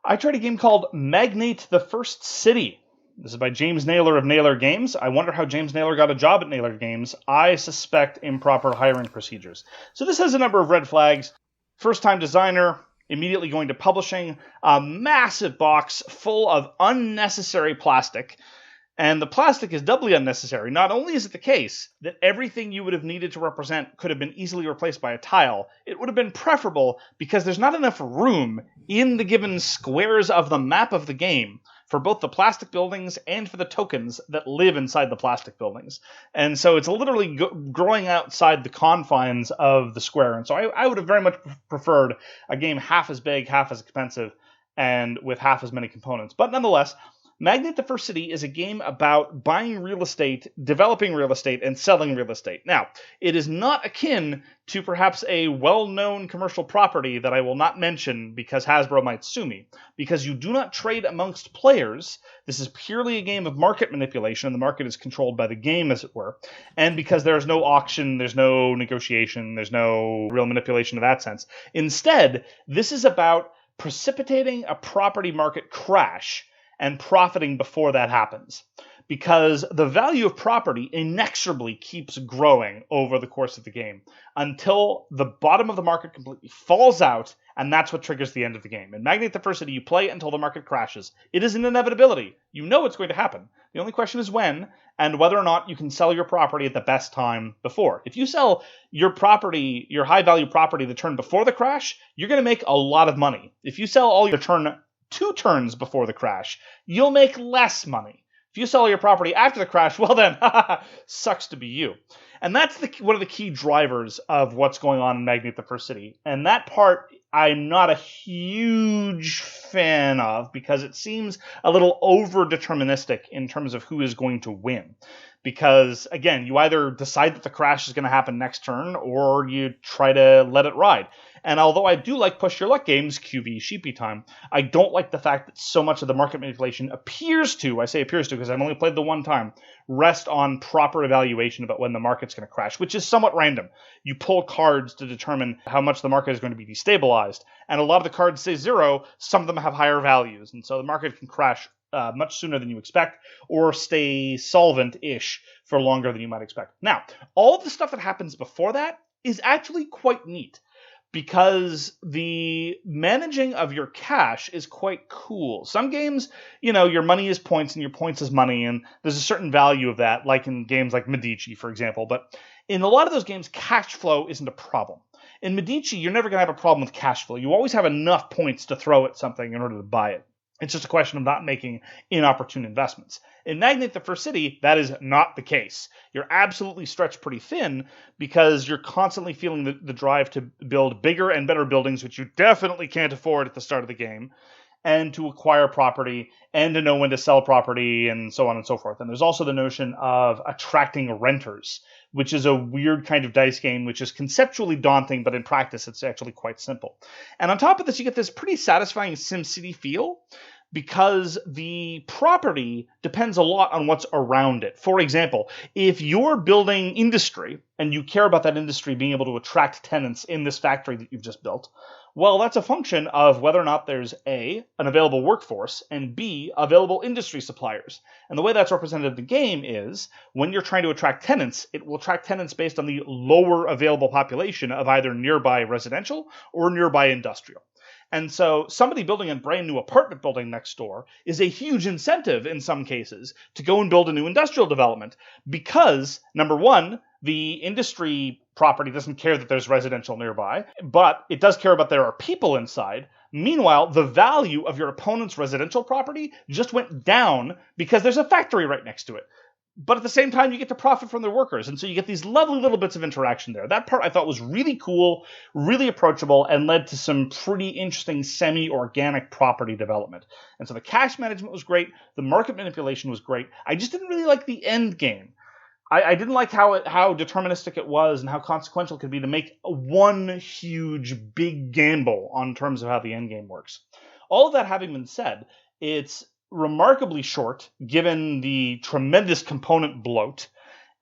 I tried a game called Magnate the First City. This is by James Naylor of Naylor Games. I wonder how James Naylor got a job at Naylor Games. I suspect improper hiring procedures. So this has a number of red flags. First-time designer, immediately going to publishing, a massive box full of unnecessary plastic. And the plastic is doubly unnecessary. Not only is it the case that everything you would have needed to represent could have been easily replaced by a tile, it would have been preferable because there's not enough room in the given squares of the map of the game for both the plastic buildings and for the tokens that live inside the plastic buildings. And so it's literally growing outside the confines of the square. And so I would have very much preferred a game half as big, half as expensive, and with half as many components. But nonetheless, Magnate the First City is a game about buying real estate, developing real estate, and selling real estate. Now, it is not akin to perhaps a well-known commercial property that I will not mention because Hasbro might sue me, because you do not trade amongst players. This is purely a game of market manipulation, and the market is controlled by the game, as it were. And because there's no auction, there's no negotiation, there's no real manipulation in that sense. Instead, this is about precipitating a property market crash and profiting before that happens. Because the value of property inexorably keeps growing over the course of the game until the bottom of the market completely falls out, and that's what triggers the end of the game. In Magnate the First City, you play until the market crashes. It is an inevitability. You know it's going to happen. The only question is when, and whether or not you can sell your property at the best time before. If you sell your property, your high-value property, the turn before the crash, you're going to make a lot of money. If you sell all your turn 2 turns before the crash, you'll make less money. If you sell your property after the crash, well then, sucks to be you. And that's one of the key drivers of what's going on in Magnate the First City. And that part I'm not a huge fan of because it seems a little over-deterministic in terms of who is going to win. Because, again, you either decide that the crash is going to happen next turn or you try to let it ride. And although I do like push your luck games, QV Sheepy time, I don't like the fact that so much of the market manipulation appears to, I say appears to because I've only played the one time, rest on proper evaluation about when the market's going to crash, which is somewhat random. You pull cards to determine how much the market is going to be destabilized. And a lot of the cards say 0, some of them have higher values. And so the market can crash much sooner than you expect, or stay solvent-ish for longer than you might expect. Now, all of the stuff that happens before that is actually quite neat, because the managing of your cash is quite cool. Some games, your money is points and your points is money, and there's a certain value of that, like in games like Medici, for example. But in a lot of those games, cash flow isn't a problem. In Medici, you're never going to have a problem with cash flow. You always have enough points to throw at something in order to buy it. It's just a question of not making inopportune investments. In Magnate the First City, that is not the case. You're absolutely stretched pretty thin because you're constantly feeling the drive to build bigger and better buildings, which you definitely can't afford at the start of the game, and to acquire property, and to know when to sell property, and so on and so forth. And there's also the notion of attracting renters, which is a weird kind of dice game, which is conceptually daunting, but in practice, it's actually quite simple. And on top of this, you get this pretty satisfying SimCity feel, because the property depends a lot on what's around it. For example, if you're building industry, and you care about that industry being able to attract tenants in this factory that you've just built, well, that's a function of whether or not there's A, an available workforce, and B, available industry suppliers. And the way that's represented in the game is, when you're trying to attract tenants, it will attract tenants based on the lower available population of either nearby residential or nearby industrial. And so somebody building a brand new apartment building next door is a huge incentive in some cases to go and build a new industrial development because, number one, the industry property doesn't care that there's residential nearby, but it does care about there are people inside. Meanwhile, the value of your opponent's residential property just went down because there's a factory right next to it. But at the same time, you get to profit from their workers. And so you get these lovely little bits of interaction there. That part I thought was really cool, really approachable, and led to some pretty interesting semi-organic property development. And so the cash management was great. The market manipulation was great. I just didn't really like the end game. I didn't like how deterministic it was and how consequential it could be to make one huge, big gamble on terms of how the end game works. All of that having been said, it's remarkably short, given the tremendous component bloat,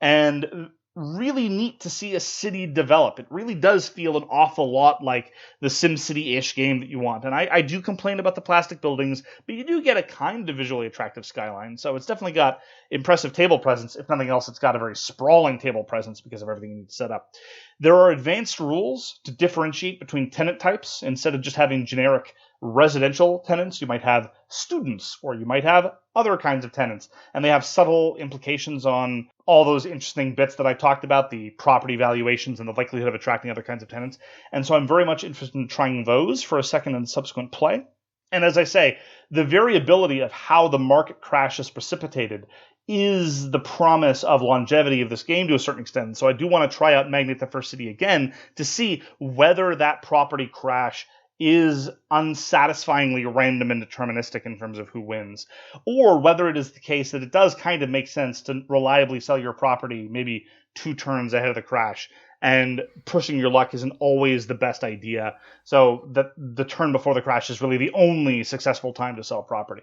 and really neat to see a city develop. It really does feel an awful lot like the SimCity-ish game that you want. And I do complain about the plastic buildings, but you do get a kind of visually attractive skyline. So it's definitely got impressive table presence. If nothing else, it's got a very sprawling table presence because of everything you need to set up. There are advanced rules to differentiate between tenant types. Instead of just having generic residential tenants, you might have students, or you might have other kinds of tenants. And they have subtle implications on all those interesting bits that I talked about, the property valuations and the likelihood of attracting other kinds of tenants. And so I'm very much interested in trying those for a second and subsequent play. And as I say, the variability of how the market crash is precipitated is the promise of longevity of this game to a certain extent. So I do want to try out Magnate the First City again to see whether that property crash is unsatisfyingly random and deterministic in terms of who wins, or whether it is the case that it does kind of make sense to reliably sell your property maybe 2 turns ahead of the crash, and pushing your luck isn't always the best idea, so that the turn before the crash is really the only successful time to sell property.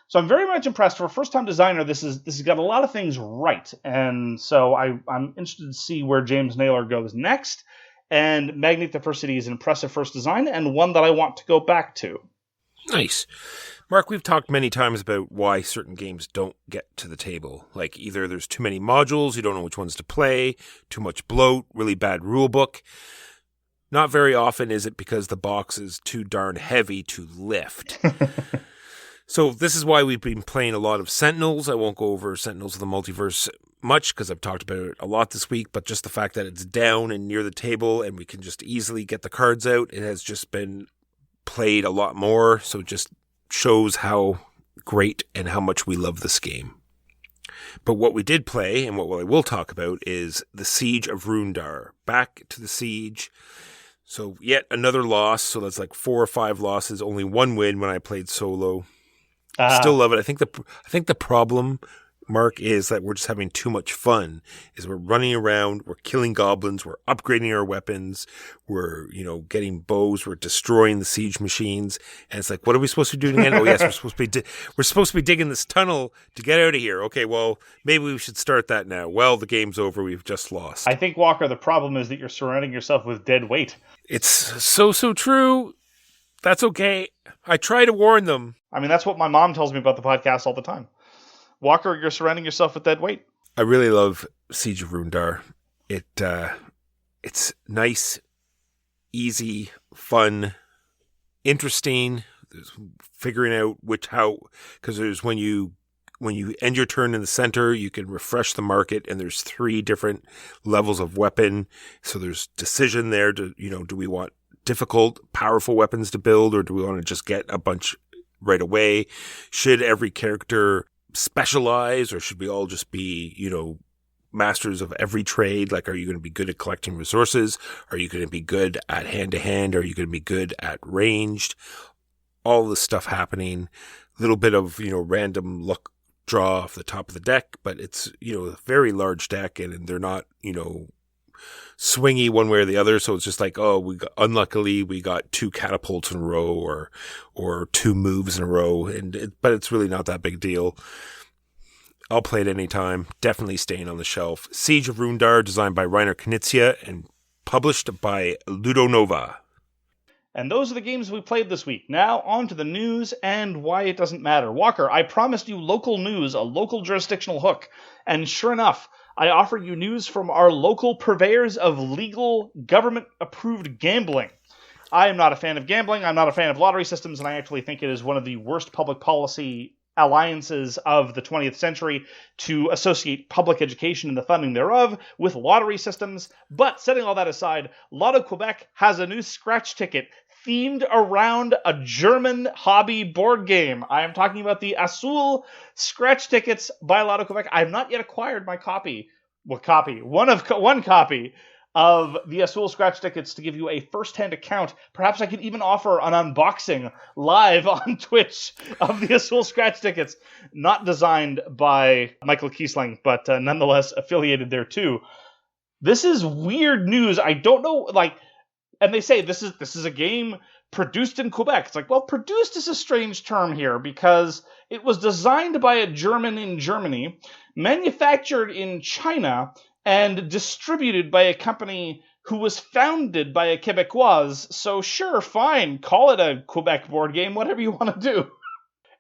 So I'm very much impressed. For a first-time designer, this has got a lot of things right, and so I'm interested to see where James Naylor goes next. And Magnate the First City is an impressive first design, and one that I want to go back to. Nice. Mark, we've talked many times about why certain games don't get to the table. Like either there's too many modules, you don't know which ones to play, too much bloat, really bad rulebook. Not very often is it because the box is too darn heavy to lift. So this is why we've been playing a lot of Sentinels. I won't go over Sentinels of the Multiverse much because I've talked about it a lot this week, but just the fact that it's down and near the table and we can just easily get the cards out, it has just been played a lot more. So it just shows how great and how much we love this game. But what we did play, and what I will talk about, is the Siege of Rundar. Back to the Siege. So yet another loss. So that's like 4 or 5 losses, only 1 win when I played solo. Still love it. I think the problem, Mark, is that we're just having too much fun. Is we're running around, we're killing goblins, we're upgrading our weapons, we're getting bows, we're destroying the siege machines, and it's like, what are we supposed to be doing again? Oh yes, we're supposed to be digging this tunnel to get out of here. Okay, well maybe we should start that now. Well, the game's over. We've just lost. I think, Walker, the problem is that you're surrounding yourself with dead weight. It's so true. That's okay. I try to warn them. I mean, that's what my mom tells me about the podcast all the time. Walker, you're surrounding yourself with dead weight. I really love Siege of Rundar. It's nice, easy, fun, interesting. There's figuring out because there's when you end your turn in the center, you can refresh the market, and there's 3 different levels of weapon. So there's decision there to, do we want difficult, powerful weapons to build, or do we want to just get a bunch right away? Should every character specialize, or should we all just be, masters of every trade? Like, are you going to be good at collecting resources? Are you going to be good at hand-to-hand? Are you going to be good at ranged? All this stuff happening. A little bit of, random luck draw off the top of the deck, but it's, a very large deck, and they're not, swingy one way or the other. So it's just like, unluckily we got 2 catapults in a row or 2 moves in a row. But it's really not that big a deal. I'll play it anytime. Definitely staying on the shelf. Siege of Rundar, designed by Reiner Knizia and published by Ludonova. And those are the games we played this week. Now on to the news and why it doesn't matter. Walker, I promised you local news, a local jurisdictional hook. And sure enough, I offer you news from our local purveyors of legal, government-approved gambling. I am not a fan of gambling. I'm not a fan of lottery systems, and I actually think it is one of the worst public policy alliances of the 20th century to associate public education and the funding thereof with lottery systems. But setting all that aside, Lotto Quebec has a new scratch ticket themed around a German hobby board game. I am talking about the Azul scratch tickets by Lotto Quebec. I have not yet acquired my copy. One copy of the Azul scratch tickets to give you a first-hand account. Perhaps I could even offer an unboxing live on Twitch of the Azul scratch tickets. Not designed by Michael Kiesling, but nonetheless affiliated there too. This is weird news. I don't know, and they say this is a game produced in Quebec. It's like, well, produced is a strange term here because it was designed by a German in Germany, manufactured in China, and distributed by a company who was founded by a Quebecois. So sure, fine, call it a Quebec board game, whatever you want to do.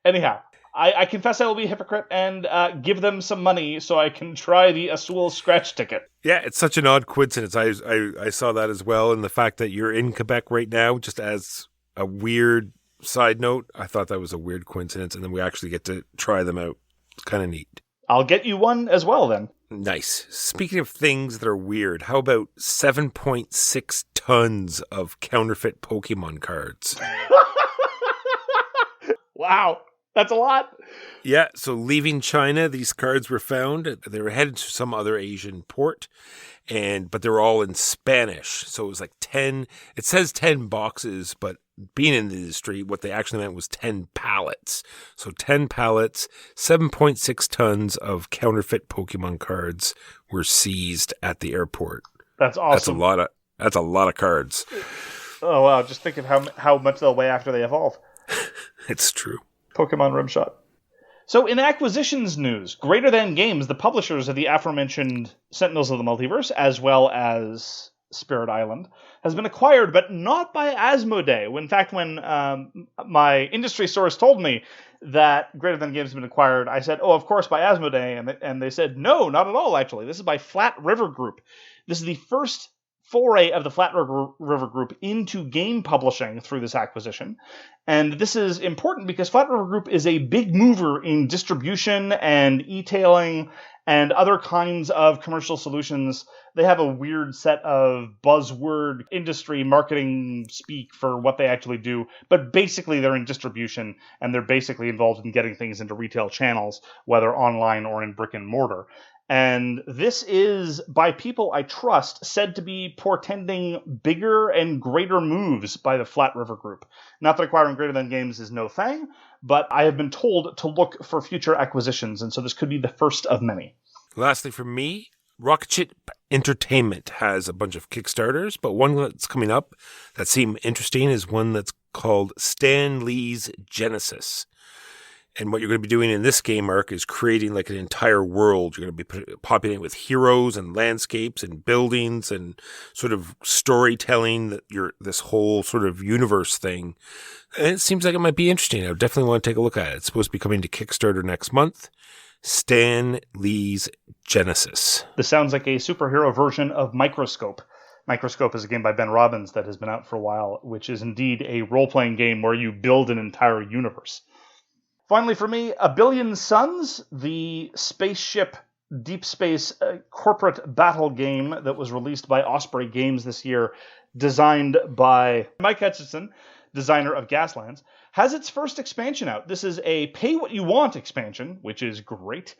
Anyhow, I confess I will be a hypocrite and give them some money so I can try the Azul scratch ticket. Yeah, it's such an odd coincidence. I saw that as well, and the fact that you're in Quebec right now, just as a weird side note, I thought that was a weird coincidence, and then we actually get to try them out. It's kind of neat. I'll get you one as well, then. Nice. Speaking of things that are weird, how about 7.6 tons of counterfeit Pokemon cards? Wow, that's a lot. Yeah, so leaving China, these cards were found. They were headed to some other Asian port, but they were all in Spanish. So it was like 10, it says 10 boxes, but being in the industry, what they actually meant was 10 pallets. So 10 pallets, 7.6 tons of counterfeit Pokemon cards were seized at the airport. That's awesome. That's a lot of cards. Oh, wow. Just think of how much they'll weigh after they evolve. It's true. Pokemon Rimshot. So in acquisitions news, Greater Than Games, the publishers of the aforementioned Sentinels of the Multiverse, as well as Spirit Island, has been acquired, but not by Asmodee. In fact, when my industry source told me that Greater Than Games has been acquired, I said, oh, of course, by Asmodee. And they said, no, not at all, actually. This is by Flat River Group. This is the first foray of the Flat River Group into game publishing through this acquisition. And this is important because Flat River Group is a big mover in distribution and e-tailing and other kinds of commercial solutions. They have a weird set of buzzword industry marketing speak for what they actually do, but basically they're in distribution and they're basically involved in getting things into retail channels, whether online or in brick and mortar. And this is, by people I trust, said to be portending bigger and greater moves by the Flat River Group. Not that acquiring Greater Than Games is no thing, but I have been told to look for future acquisitions, and so this could be the first of many. Lastly, for me, Rocket Entertainment has a bunch of Kickstarters, but one that's coming up that seemed interesting is one that's called Stan Lee's Genesis. And what you're going to be doing in this game arc is creating like an entire world. You're going to be populating with heroes and landscapes and buildings and sort of storytelling that this whole sort of universe thing. And it seems like it might be interesting. I definitely want to take a look at it. It's supposed to be coming to Kickstarter next month. Stan Lee's Genesis. This sounds like a superhero version of Microscope. Microscope is a game by Ben Robbins that has been out for a while, which is indeed a role-playing game where you build an entire universe. Finally, for me, A Billion Suns, the spaceship deep space corporate battle game that was released by Osprey Games this year, designed by Mike Hutchison, designer of Gaslands, has its first expansion out. This is a pay-what-you-want expansion, which is great,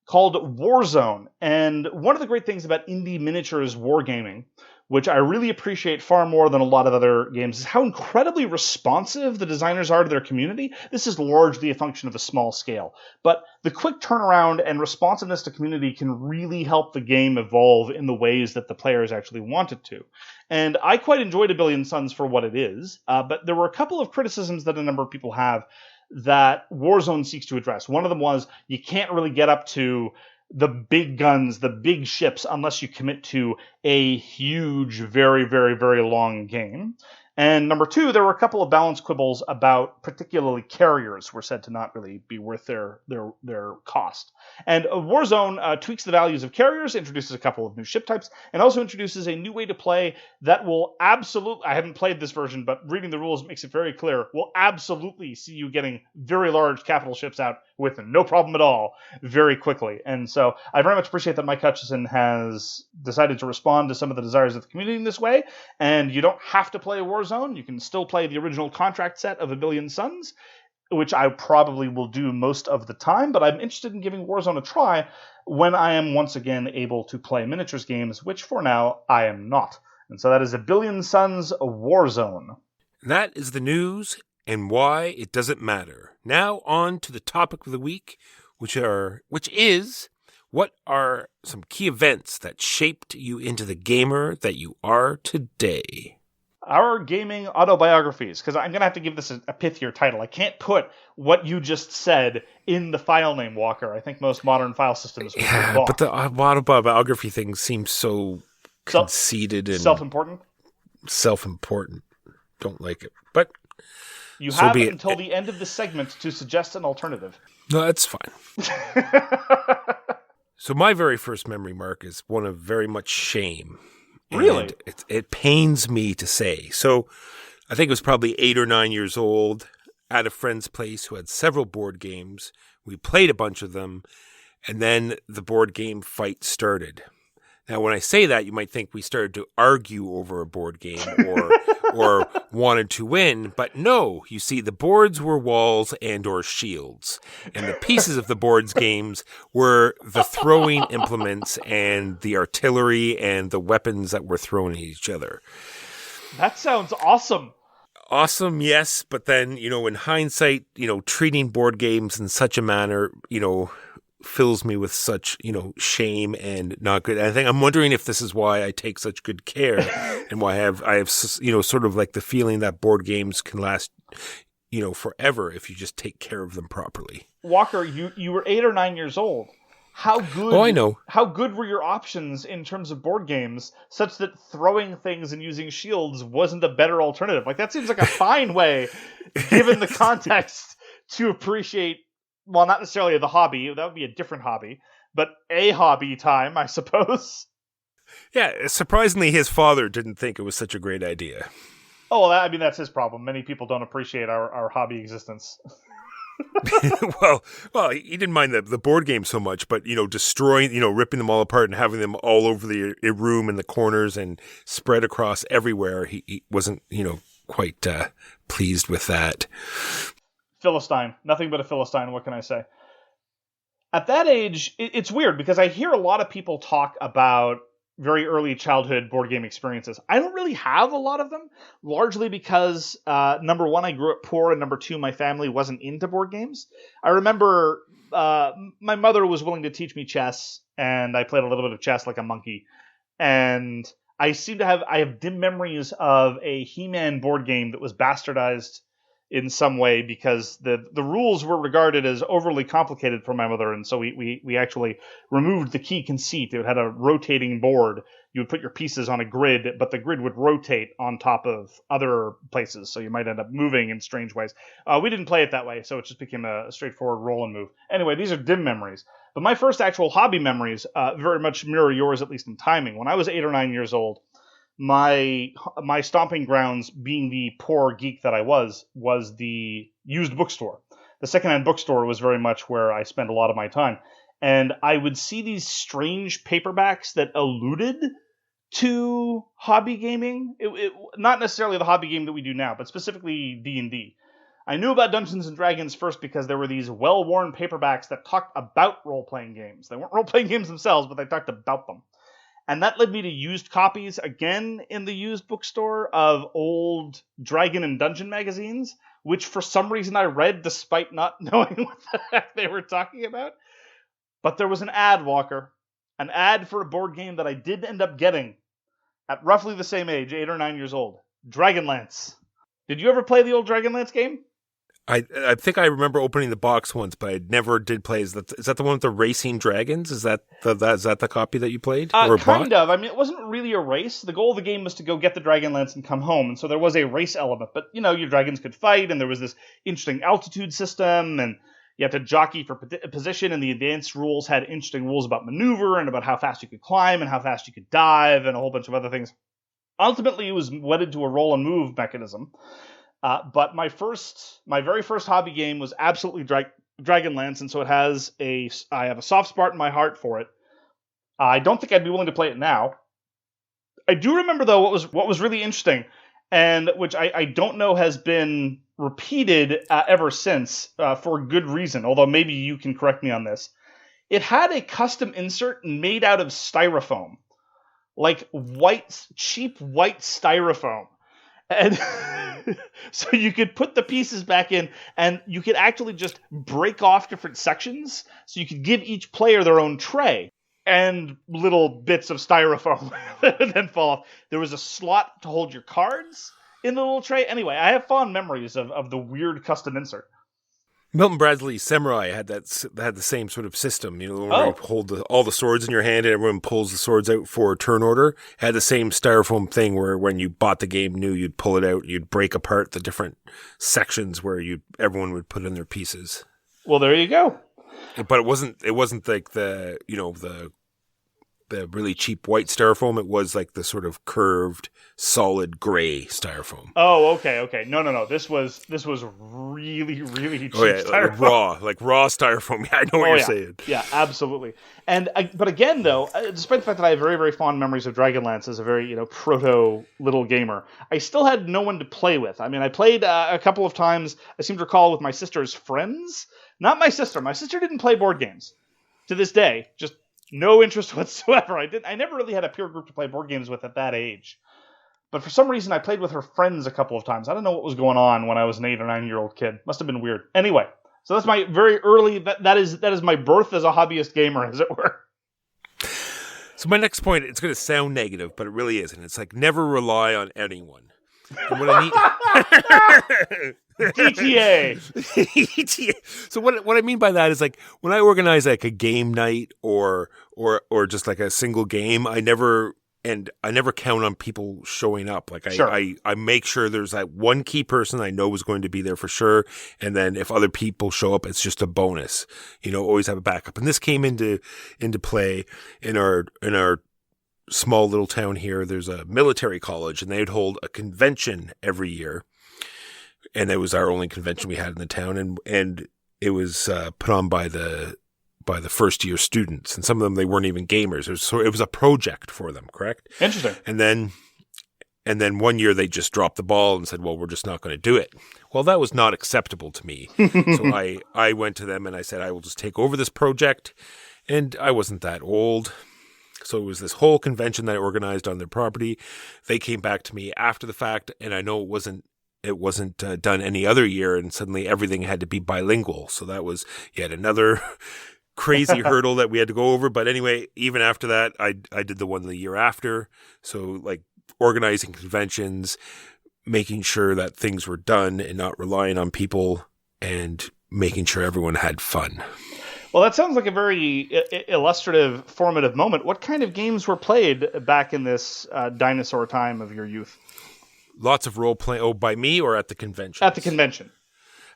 called Warzone. And one of the great things about indie miniatures wargaming, which I really appreciate far more than a lot of other games, is how incredibly responsive the designers are to their community. This is largely a function of a small scale. But the quick turnaround and responsiveness to community can really help the game evolve in the ways that the players actually want it to. And I quite enjoyed A Billion Suns for what it is, but there were a couple of criticisms that a number of people have that Warzone seeks to address. One of them was you can't really get up to the big guns, the big ships, unless you commit to a huge, very, very, very long game. And number two, there were a couple of balance quibbles about particularly carriers were said to not really be worth their cost. And Warzone tweaks the values of carriers, introduces a couple of new ship types, and also introduces a new way to play that will absolutely, I haven't played this version, but reading the rules makes it very clear, will absolutely see you getting very large capital ships out with no problem at all very quickly. And so I very much appreciate that Mike Hutchison has decided to respond to some of the desires of the community in this way. And you don't have to play Warzone. You can still play the original contract set of A Billion Suns, which I probably will do most of the time, but I'm interested in giving Warzone a try when I am once again able to play miniatures games, which for now I am not. And so that is A Billion Suns Warzone. That is the news and why it doesn't matter. Now on to the topic of the week, which is what are some key events that shaped you into the gamer that you are today? Our Gaming Autobiographies, because I'm going to have to give this a pithier title. I can't put what you just said in the file name, Walker. I think most modern file systems would balk. But the autobiography thing seems so conceited and self-important. Self-important. Don't like it. But you have until the end of this segment to suggest an alternative. No, that's fine. So my very first memory, Mark, is one of very much shame. Really? And it pains me to say. So I think it was probably 8 or 9 years old at a friend's place who had several board games. We played a bunch of them, and then the board game fight started. Now, when I say that, you might think we started to argue over a board game or wanted to win. But no, you see, the boards were walls and or shields. And the pieces of the boards games were the throwing implements and the artillery and the weapons that were thrown at each other. That sounds awesome. Awesome, yes. But then, in hindsight, treating board games in such a manner, fills me with such, shame and not good. And I'm wondering if this is why I take such good care and why I have, sort of like the feeling that board games can last, forever if you just take care of them properly. Walker, you were 8 or 9 years old. How good? Oh, I know. How good were your options in terms of board games, such that throwing things and using shields wasn't a better alternative? Like, that seems like a fine way, given the context, to appreciate. Well, not necessarily the hobby. That would be a different hobby. But a hobby time, I suppose. Yeah, surprisingly, his father didn't think it was such a great idea. Oh, well, that's his problem. Many people don't appreciate our hobby existence. well, he didn't mind the board game so much, but, destroying, ripping them all apart and having them all over the room in the corners and spread across everywhere. He wasn't, quite pleased with that. Philistine. Nothing but a Philistine, what can I say? At that age, it's weird because I hear a lot of people talk about very early childhood board game experiences. I don't really have a lot of them, largely because, number one, I grew up poor, and number two, my family wasn't into board games. I remember my mother was willing to teach me chess, and I played a little bit of chess like a monkey. And I have dim memories of a He-Man board game that was bastardized in some way because the rules were regarded as overly complicated for my mother, and so we actually removed the key conceit. It had a rotating board. You would put your pieces on a grid, but the grid would rotate on top of other places, so you might end up moving in strange ways. We didn't play it that way, so it just became a straightforward roll and move. Anyway, these are dim memories. But my first actual hobby memories very much mirror yours, at least in timing. When I was 8 or 9 years old, my stomping grounds, being the poor geek that I was the used bookstore. The secondhand bookstore was very much where I spent a lot of my time. And I would see these strange paperbacks that alluded to hobby gaming. It not necessarily the hobby game that we do now, but specifically D&D. I knew about Dungeons & Dragons first because there were these well-worn paperbacks that talked about role-playing games. They weren't role-playing games themselves, but they talked about them. And that led me to used copies, again, in the used bookstore of old Dragon and Dungeon magazines, which for some reason I read despite not knowing what the heck they were talking about. But there was an ad, Walker. An ad for a board game that I did end up getting at roughly the same age, 8 or 9 years old. Dragonlance. Did you ever play the old Dragonlance game? I think I remember opening the box once, but I never did play. Is that the one with the racing dragons? Is that the copy that you played? Or kind bought? of. I mean, it wasn't really a race. The goal of the game was to go get the Dragonlance and come home, and so there was a race element. But, your dragons could fight, and there was this interesting altitude system, and you had to jockey for position, and the advanced rules had interesting rules about maneuver and about how fast you could climb and how fast you could dive and a whole bunch of other things. Ultimately, it was wedded to a roll and move mechanism. But my very first hobby game was absolutely Dragonlance, and so I have a soft spot in my heart for it. I don't think I'd be willing to play it now. I do remember, though, what was really interesting, and which I don't know has been repeated ever since for good reason, although maybe you can correct me on this. It had a custom insert made out of styrofoam, like cheap white styrofoam. And so you could put the pieces back in, and you could actually just break off different sections. So you could give each player their own tray. and little bits of styrofoam that would then fall off. There was a slot to hold your cards in the little tray. Anyway, I have fond memories of the weird custom insert. Milton Bradley's Samurai had the same sort of system, where you hold all the swords in your hand and everyone pulls the swords out for turn order. It had the same styrofoam thing where when you bought the game new, you'd pull it out, you'd break apart the different sections where everyone would put in their pieces. Well, there you go. But it wasn't like the really cheap white styrofoam. It was like the sort of curved, solid gray styrofoam. Oh, okay. No. This was really, really cheap styrofoam. Like raw styrofoam. Yeah, I know what you're saying. Yeah, absolutely. But again, though, despite the fact that I have very, very fond memories of Dragonlance as a very, proto little gamer, I still had no one to play with. I mean, I played a couple of times, I seem to recall, with my sister's friends. Not my sister. My sister didn't play board games. To this day, just no interest whatsoever. I never really had a peer group to play board games with at that age. But for some reason, I played with her friends a couple of times. I don't know what was going on when I was an 8 or 9-year-old kid. Must have been weird. Anyway, so that's my very early. That is my birth as a hobbyist gamer, as it were. So my next point, it's going to sound negative, but it really isn't. It's like never rely on anyone. And what I mean, GTA. So what I mean by that is like when I organize like a game night or just like a single game, I never count on people showing up. Like I make sure there's that one key person I know is going to be there for sure, and then if other people show up, it's just a bonus. Always have a backup. And this came into play in our small little town here. There's a military college, and they'd hold a convention every year. And it was our only convention we had in the town, and it was put on by the first year students, and some of them they weren't even gamers. It was a project for them, correct? Interesting. And then one year they just dropped the ball and said, "Well, we're just not going to do it." Well, that was not acceptable to me. So I went to them and I said, "I will just take over this project." And I wasn't that old. So it was this whole convention that I organized on their property. They came back to me after the fact, and I know it wasn't done any other year, and suddenly everything had to be bilingual. So that was yet another crazy hurdle that we had to go over. But anyway, even after that, I did the one the year after. So like organizing conventions, making sure that things were done and not relying on people, and making sure everyone had fun. Well, that sounds like a very illustrative, formative moment. What kind of games were played back in this dinosaur time of your youth? Lots of role-playing. Oh, by me or at the convention? At the convention.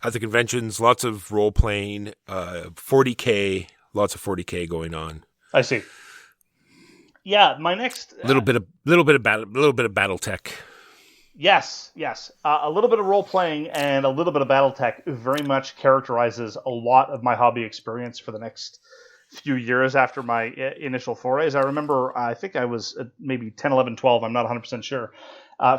At the conventions, lots of role-playing, 40K, lots of 40K going on. I see. Yeah, my next... little bit of BattleTech. Yes. A little bit of role-playing and a little bit of BattleTech very much characterizes a lot of my hobby experience for the next few years after my initial forays. I remember, I think I was maybe 10, 11, 12, I'm not 100% sure.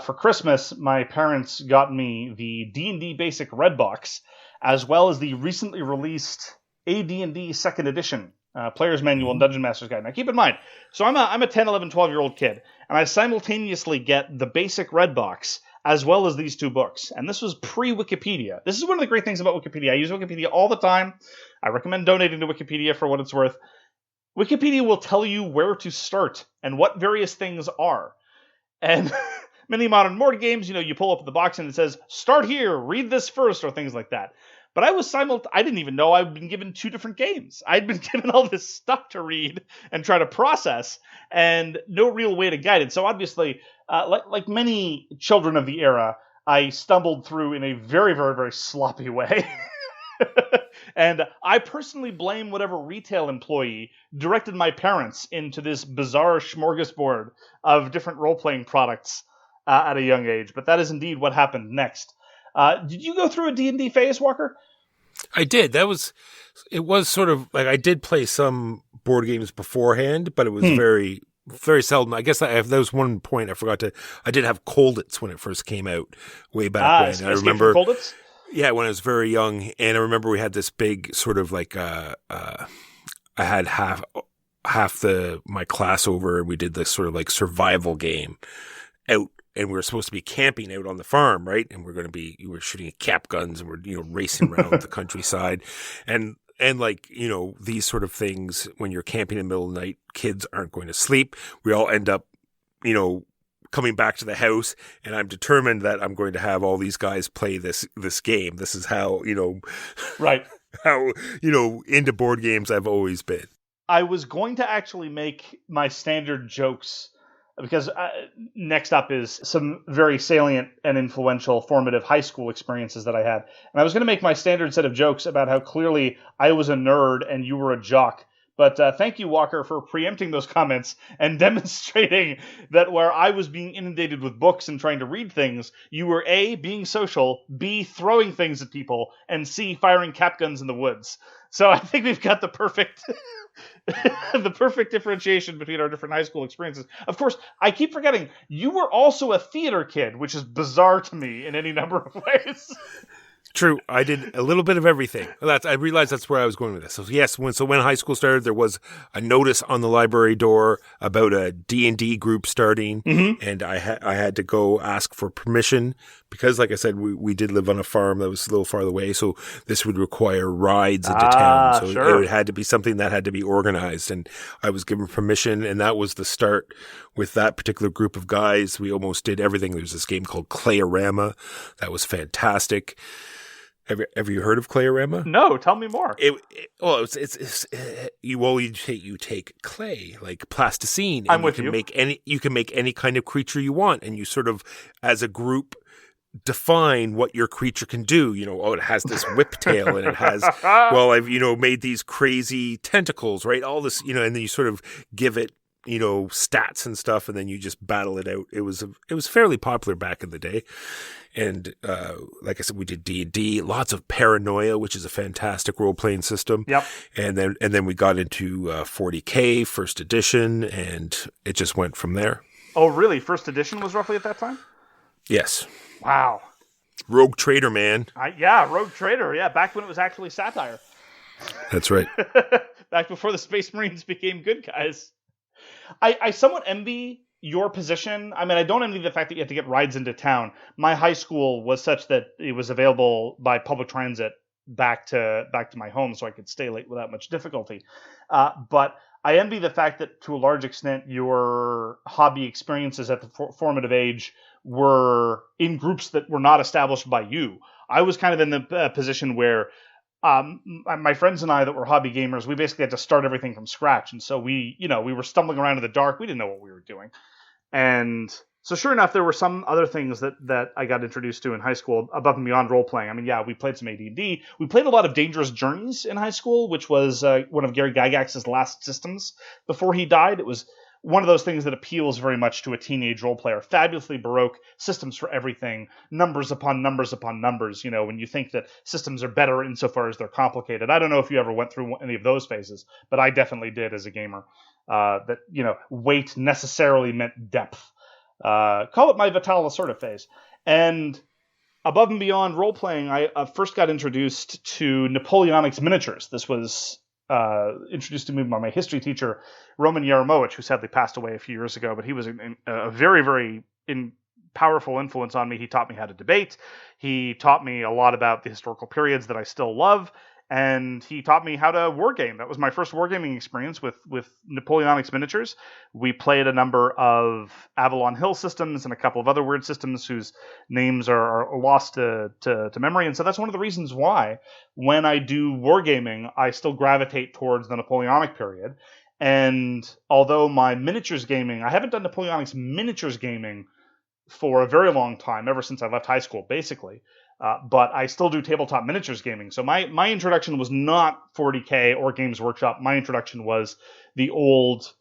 For Christmas, my parents got me the D&D Basic Red Box, as well as the recently released AD&D 2nd Edition, Player's Manual and Dungeon Master's Guide. Now, keep in mind, so I'm a 10, 11, 12-year-old kid, and I simultaneously get the Basic Red Box, as well as these two books. And this was pre-Wikipedia. This is one of the great things about Wikipedia. I use Wikipedia all the time. I recommend donating to Wikipedia for what it's worth. Wikipedia will tell you where to start and what various things are. And many modern board games, you pull up the box and it says, "Start here, read this first," or things like that. But I didn't even know I'd been given two different games. I'd been given all this stuff to read and try to process, and no real way to guide it. So obviously, like many children of the era, I stumbled through in a very, very, very sloppy way. And I personally blame whatever retail employee directed my parents into this bizarre smorgasbord of different role-playing products at a young age. But that is indeed what happened next. Did you go through a D&D phase, Walker? I did. It was sort of like I did play some board games beforehand, but it was very, very seldom. I guess that was one point I forgot to. I did have Colditz when it first came out way back when. I remember Colditz? Yeah, when I was very young, and I remember we had this big sort of like I had half my class over, and we did this sort of like survival game out. And we were supposed to be camping out on the farm, right? And we were shooting cap guns and we're, racing around the countryside. And And like, these sort of things, when you're camping in the middle of the night, kids aren't going to sleep. We all end up, coming back to the house, and I'm determined that I'm going to have all these guys play this game. This is how, right. how, into board games I've always been. I was going to actually make my standard jokes, because next up is some very salient and influential formative high school experiences that I had. And I was going to make my standard set of jokes about how clearly I was a nerd and you were a jock. But thank you, Walker, for preempting those comments and demonstrating that where I was being inundated with books and trying to read things, you were A, being social, B, throwing things at people, and C, firing cap guns in the woods. So I think we've got the perfect... the perfect differentiation between our different high school experiences. Of course, I keep forgetting, you were also a theater kid, which is bizarre to me in any number of ways. True. I did a little bit of everything. I realized that's where I was going with this. So yes, when high school started, there was a notice on the library door about a D&D group starting, and I had to go ask for permission because, like I said, we did live on a farm that was a little farther away, so this would require rides into town. So sure. It had to be something that had to be organized, and I was given permission, and that was the start with that particular group of guys. We almost did everything. There was this game called Clayerama that was fantastic. Have you heard of Clayerama? No, tell me more. You take clay, like plasticine. I'm with you. You can make any kind of creature you want, and you sort of, as a group, define what your creature can do. It has this whip tail, and it has, I've made these crazy tentacles, right? All this, and then you sort of give it, stats and stuff, and then you just battle it out. It was fairly popular back in the day. And like I said, we did D&D, lots of Paranoia, which is a fantastic role-playing system. Yep. And then we got into 40K, first edition, and it just went from there. Oh, really? First edition was roughly at that time? Yes. Wow. Rogue Trader, man. Rogue Trader. Yeah, back when it was actually satire. That's right. Back before the Space Marines became good guys. I somewhat envy your position. I mean, I don't envy the fact that you have to get rides into town. My high school was such that it was available by public transit back to my home, so I could stay late without much difficulty. But I envy the fact that, to a large extent, your hobby experiences at the formative age were in groups that were not established by you. I was kind of in the position where my friends and I that were hobby gamers, we basically had to start everything from scratch. And so we were stumbling around in the dark. We didn't know what we were doing. And so sure enough, there were some other things that I got introduced to in high school above and beyond role-playing. I mean, yeah, we played some AD&D. We played a lot of Dangerous Journeys in high school, which was one of Gary Gygax's last systems before he died. It was one of those things that appeals very much to a teenage role player. Fabulously baroque, systems for everything, numbers upon numbers upon numbers. When you think that systems are better insofar as they're complicated. I don't know if you ever went through any of those phases, but I definitely did as a gamer. That weight necessarily meant depth. Call it my Vital Lacerda phase. And above and beyond role-playing, I first got introduced to Napoleonics miniatures. This was introduced to me by my history teacher, Roman Yaromowicz, who sadly passed away a few years ago, but he was a very, very powerful influence on me. He taught me how to debate. He taught me a lot about the historical periods that I still love. And he taught me how to wargame. That was my first wargaming experience with Napoleonics miniatures. We played a number of Avalon Hill systems and a couple of other weird systems whose names are lost to memory. And so that's one of the reasons why, when I do wargaming, I still gravitate towards the Napoleonic period. And although my miniatures gaming, I haven't done Napoleonics miniatures gaming for a very long time, ever since I left high school, basically. But I still do tabletop miniatures gaming. So my introduction was not 40K or Games Workshop. My introduction was the old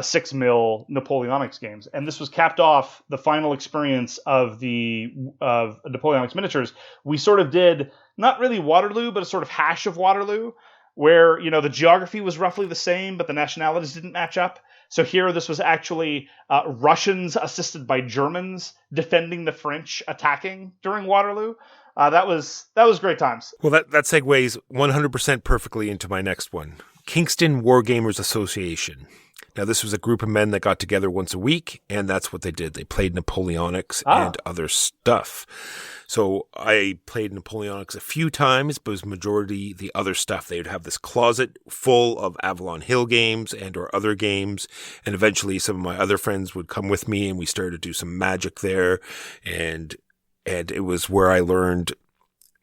6 mil Napoleonics games. And this was capped off the final experience of Napoleonics miniatures. We sort of did, not really Waterloo, but a sort of hash of Waterloo, where, the geography was roughly the same, but the nationalities didn't match up. So here, this was actually Russians assisted by Germans defending the French attacking during Waterloo. That was great times. Well, that segues 100% perfectly into my next one. Kingston Wargamers Association. Now, this was a group of men that got together once a week, and that's what they did. They played Napoleonics and other stuff. So I played Napoleonics a few times, but it was majority the other stuff. They would have this closet full of Avalon Hill games and or other games, and eventually some of my other friends would come with me, and we started to do some Magic there, and it was where I learned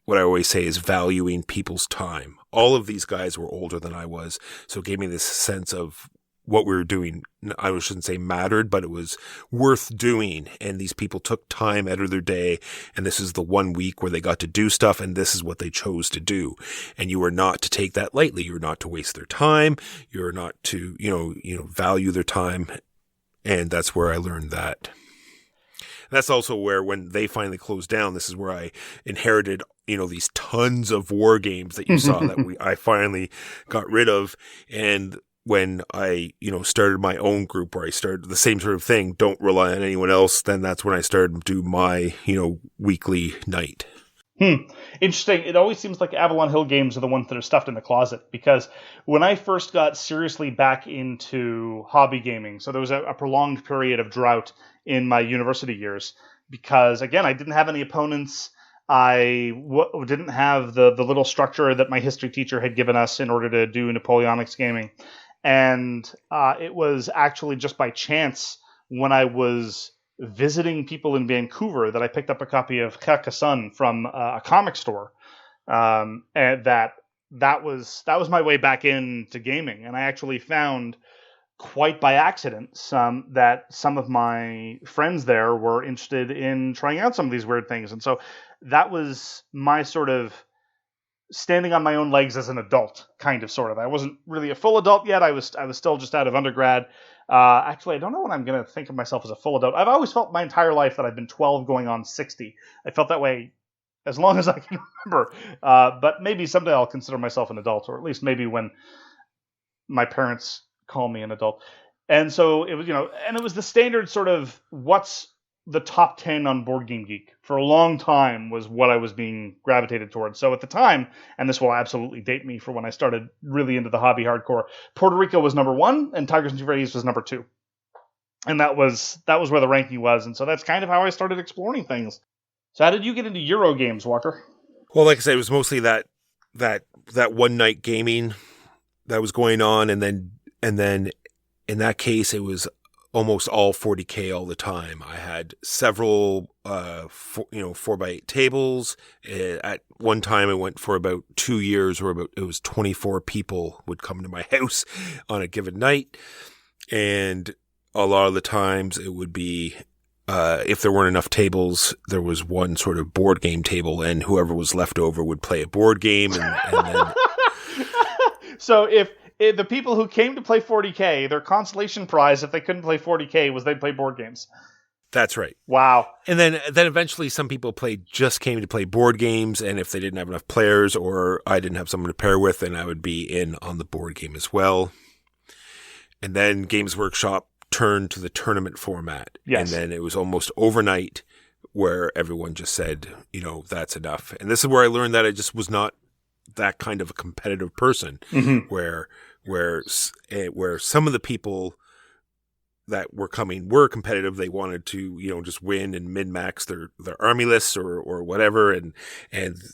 what I always say is valuing people's time. All of these guys were older than I was, so it gave me this sense of what we were doing, I shouldn't say mattered, but it was worth doing. And these people took time out of their day. And this is the 1 week where they got to do stuff. And this is what they chose to do. And you were not to take that lightly. You're not to waste their time. You're not to, value their time. And that's where I learned that. That's also where, when they finally closed down, this is where I inherited, these tons of war games that you saw that I finally got rid of. And when I, started my own group, where I started the same sort of thing, don't rely on anyone else, then that's when I started to do my, weekly night. Interesting. It always seems like Avalon Hill games are the ones that are stuffed in the closet, because when I first got seriously back into hobby gaming, so there was a prolonged period of drought in my university years, because, again, I didn't have any opponents. I didn't have the little structure that my history teacher had given us in order to do Napoleonics gaming. And it was actually just by chance when I was visiting people in Vancouver that I picked up a copy of Carcassonne from a comic store. And that was my way back into gaming. And I actually found, quite by accident, that some of my friends there were interested in trying out some of these weird things. And so that was my sort of standing on my own legs as an adult, kind of, sort of. I wasn't really a full adult yet. I was still just out of undergrad. Actually, I don't know when I'm going to think of myself as a full adult. I've always felt my entire life that I've been 12 going on 60. I felt that way as long as I can remember. But maybe someday I'll consider myself an adult, or at least maybe when my parents call me an adult. And so it was, and it was the standard sort of what's the top 10 on Board Game Geek for a long time was what I was being gravitated towards. So at the time, and this will absolutely date me for when I started really into the hobby hardcore, Puerto Rico was number 1 and Tigers and Euphrates was number 2. And that was where the ranking was. And so that's kind of how I started exploring things. So how did you get into Euro games, Walker? Well, like I said, it was mostly that one night gaming that was going on. And then in that case, it was almost all 40K all the time. I had several, 4x8 tables. At one time, it went for about 2 years, where it was 24 people would come to my house on a given night. And a lot of the times it would be, if there weren't enough tables, there was one sort of board game table, and whoever was left over would play a board game. And then... So if the people who came to play 40K, their consolation prize, if they couldn't play 40K, was they'd play board games. That's right. Wow. And then eventually some people just came to play board games, and if they didn't have enough players or I didn't have someone to pair with, then I would be in on the board game as well. And then Games Workshop turned to the tournament format. Yes. And then it was almost overnight where everyone just said, that's enough. And this is where I learned that I just was not that kind of a competitive person, where some of the people that were coming were competitive. They wanted to, just win and min-max their army lists or whatever. And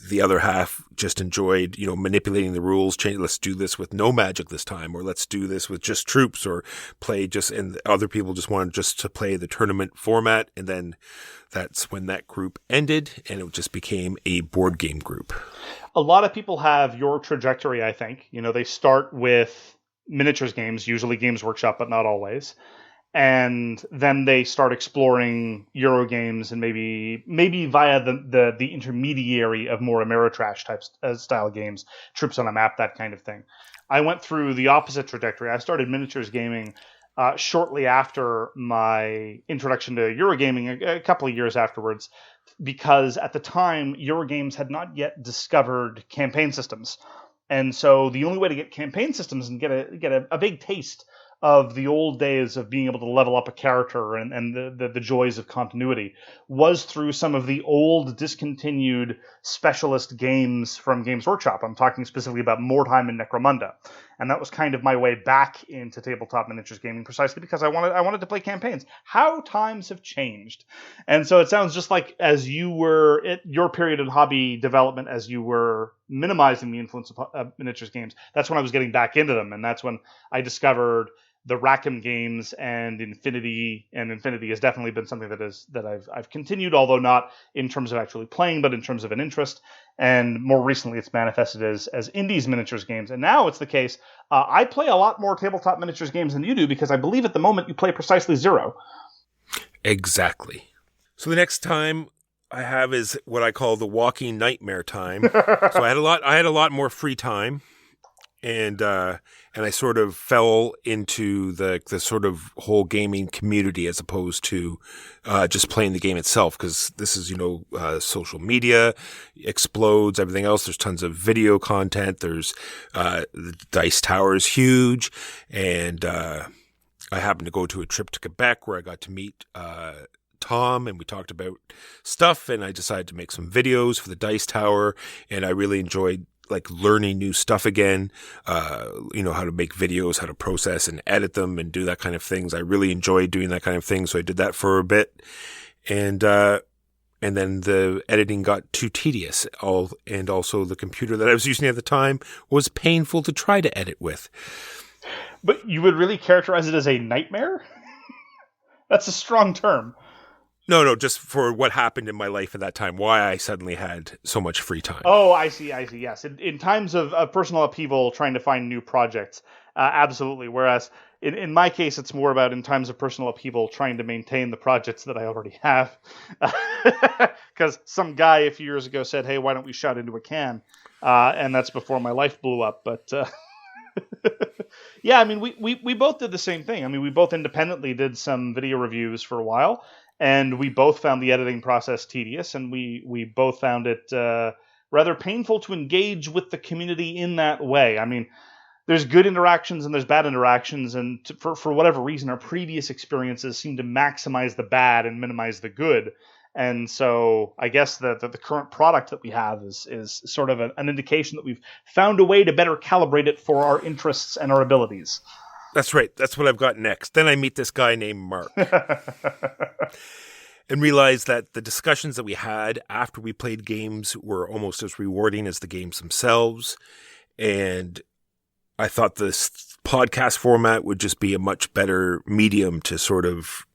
the other half just enjoyed, manipulating the rules. Let's do this with no magic this time, or let's do this with just troops, or and other people just wanted just to play the tournament format. And then that's when that group ended and it just became a board game group. A lot of people have your trajectory, I think. They start with miniatures games, usually Games Workshop, but not always. And then they start exploring Euro games, and maybe via the intermediary of more Ameritrash type style games, Troops on a Map, that kind of thing. I went through the opposite trajectory. I started miniatures gaming shortly after my introduction to Eurogaming, a couple of years afterwards, because at the time, Eurogames had not yet discovered campaign systems. And so the only way to get campaign systems and get a big taste of the old days of being able to level up a character and the joys of continuity was through some of the old discontinued specialist games from Games Workshop. I'm talking specifically about Mordheim and Necromunda. and that was kind of my way back into tabletop miniatures gaming, precisely because I wanted to play campaigns. How times have changed. And so it sounds just like as you were at your period in hobby development, as you were minimizing the influence of miniatures games, that's when I was getting back into them, and that's when I discovered the Rackham games and Infinity, and Infinity has definitely been something that I've continued, although not in terms of actually playing, but in terms of an interest. And more recently, it's manifested as indies miniatures games. And now it's the case, I play a lot more tabletop miniatures games than you do, because I believe at the moment you play precisely 0. Exactly. So the next time I have is what I call the walking nightmare time. So I had a lot more free time. And I sort of fell into the sort of whole gaming community as opposed to just playing the game itself, because this is, social media explodes, everything else. There's tons of video content. There's the Dice Tower is huge, and I happened to go to a trip to Quebec where I got to meet Tom, and we talked about stuff, and I decided to make some videos for the Dice Tower, and I really enjoyed learning new stuff again, how to make videos, how to process and edit them and do that kind of things. I really enjoyed doing that kind of thing. So I did that for a bit. And then the editing got too tedious. And also the computer that I was using at the time was painful to try to edit with. But you would really characterize it as a nightmare? That's a strong term. No, just for what happened in my life at that time, why I suddenly had so much free time. Oh, I see, yes. In times of personal upheaval, trying to find new projects, absolutely. Whereas in my case, it's more about in times of personal upheaval, trying to maintain the projects that I already have. Because some guy a few years ago said, hey, why don't we shot into a can? And that's before my life blew up. But yeah, I mean, we both did the same thing. I mean, we both independently did some video reviews for a while. And we both found the editing process tedious, and we both found it rather painful to engage with the community in that way. I mean, there's good interactions and there's bad interactions, and for whatever reason, our previous experiences seem to maximize the bad and minimize the good. And so I guess the current product that we have is sort of an indication that we've found a way to better calibrate it for our interests and our abilities. That's right. That's what I've got next. Then I meet this guy named Mark and realize that the discussions that we had after we played games were almost as rewarding as the games themselves. And I thought this podcast format would just be a much better medium to sort of,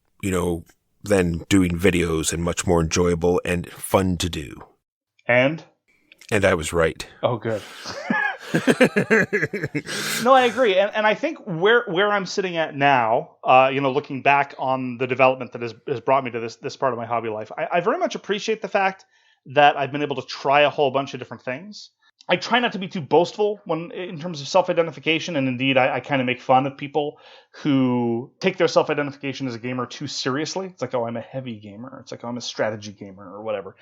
than doing videos, and much more enjoyable and fun to do. And I was right. Oh, good. No, I agree, and I think where I'm sitting at now, looking back on the development that has brought me to this part of my hobby life, I very much appreciate the fact that I've been able to try a whole bunch of different things. I try not to be too boastful in terms of self-identification, and indeed, I kind of make fun of people who take their self-identification as a gamer too seriously. It's like, oh, I'm a heavy gamer. It's like, oh, I'm a strategy gamer or whatever.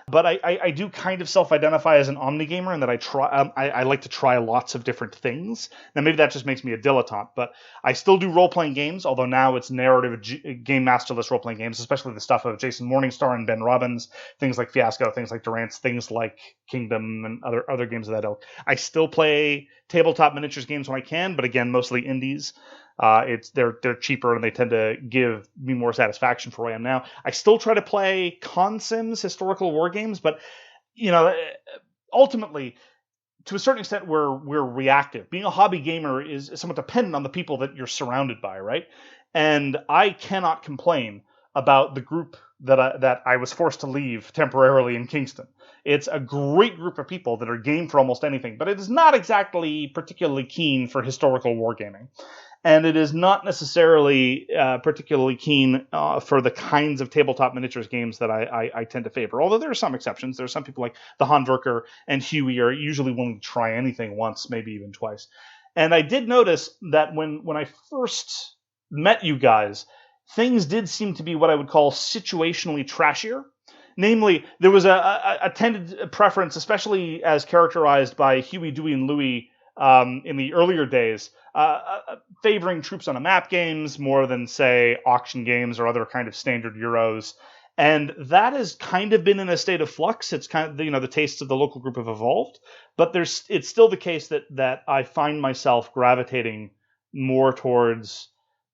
But I do kind of self-identify as an omni-gamer, in that I like to try lots of different things. Now, maybe that just makes me a dilettante, but I still do role-playing games, although now it's narrative game masterless role-playing games, especially the stuff of Jason Morningstar and Ben Robbins, things like Fiasco, things like Durant's, things like Kingdom, and other games of that ilk. I still play tabletop miniatures games when I can, but again, mostly indies. They're cheaper and they tend to give me more satisfaction for where I am now. I still try to play consims, historical war games, but ultimately, to a certain extent, we're reactive. Being a hobby gamer is somewhat dependent on the people that you're surrounded by, right? And I cannot complain about the group that I was forced to leave temporarily in Kingston. It's a great group of people that are game for almost anything, but it is not exactly particularly keen for historical wargaming. And it is not necessarily particularly keen for the kinds of tabletop miniatures games that I tend to favor. Although there are some exceptions. There are some people like the Handwerker and Huey are usually willing to try anything once, maybe even twice. And I did notice that when I first met you guys, things did seem to be what I would call situationally trashier. Namely, there was a tended preference, especially as characterized by Huey, Dewey, and Louie in the earlier days, favoring troops on a map games more than, say, auction games or other kind of standard Euros. And that has kind of been in a state of flux. It's kind of, the tastes of the local group have evolved, but it's still the case that I find myself gravitating more towards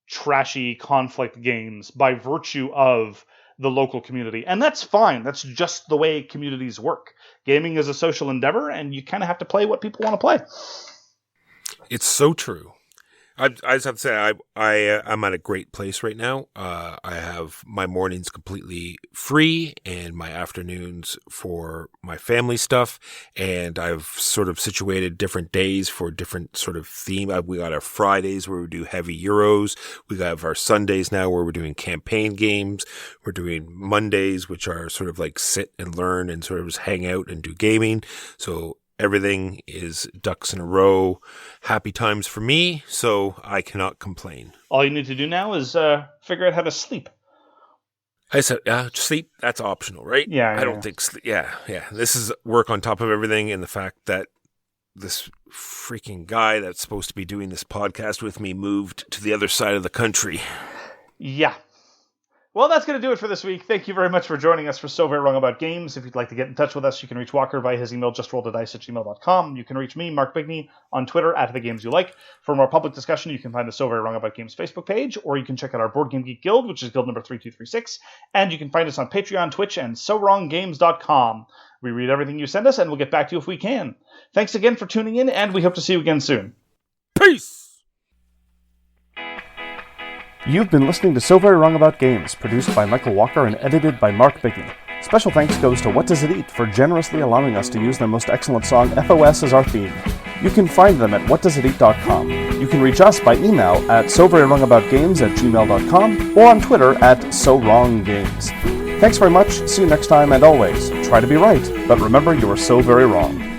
trashy conflict games by virtue of the local community. And that's fine. That's just the way communities work. Gaming is a social endeavor, and you kind of have to play what people want to play. It's so true. I just have to say, I'm at a great place right now. I have my mornings completely free and my afternoons for my family stuff. And I've sort of situated different days for different sort of theme. We got our Fridays where we do heavy Euros. We got our Sundays now where we're doing campaign games. We're doing Mondays, which are sort of like sit and learn and sort of just hang out and do gaming. So everything is ducks in a row. Happy times for me, so I cannot complain. All you need to do now is figure out how to sleep. I said, sleep, that's optional, right? Yeah. I don't think sleep. Yeah. This is work on top of everything, and the fact that this freaking guy that's supposed to be doing this podcast with me moved to the other side of the country. Yeah. Well, that's going to do it for this week. Thank you very much for joining us for So Very Wrong About Games. If you'd like to get in touch with us, you can reach Walker via his email, justrolledadice@gmail.com. You can reach me, Mark Bigney, on Twitter, @TheGamesYouLike. For more public discussion, you can find the So Very Wrong About Games Facebook page, or you can check out our Board Game Geek Guild, which is guild number 3236. And you can find us on Patreon, Twitch, and SoWrongGames.com. We read everything you send us, and we'll get back to you if we can. Thanks again for tuning in, and we hope to see you again soon. Peace! You've been listening to So Very Wrong About Games, produced by Michael Walker and edited by Mark Bigney. Special thanks goes to What Does It Eat for generously allowing us to use their most excellent song, FOS, as our theme. You can find them at whatdoesiteat.com. You can reach us by email at soverywrongaboutgames@gmail.com or on Twitter @SoWrongGames. Thanks very much, see you next time, and always, try to be right, but remember you are so very wrong.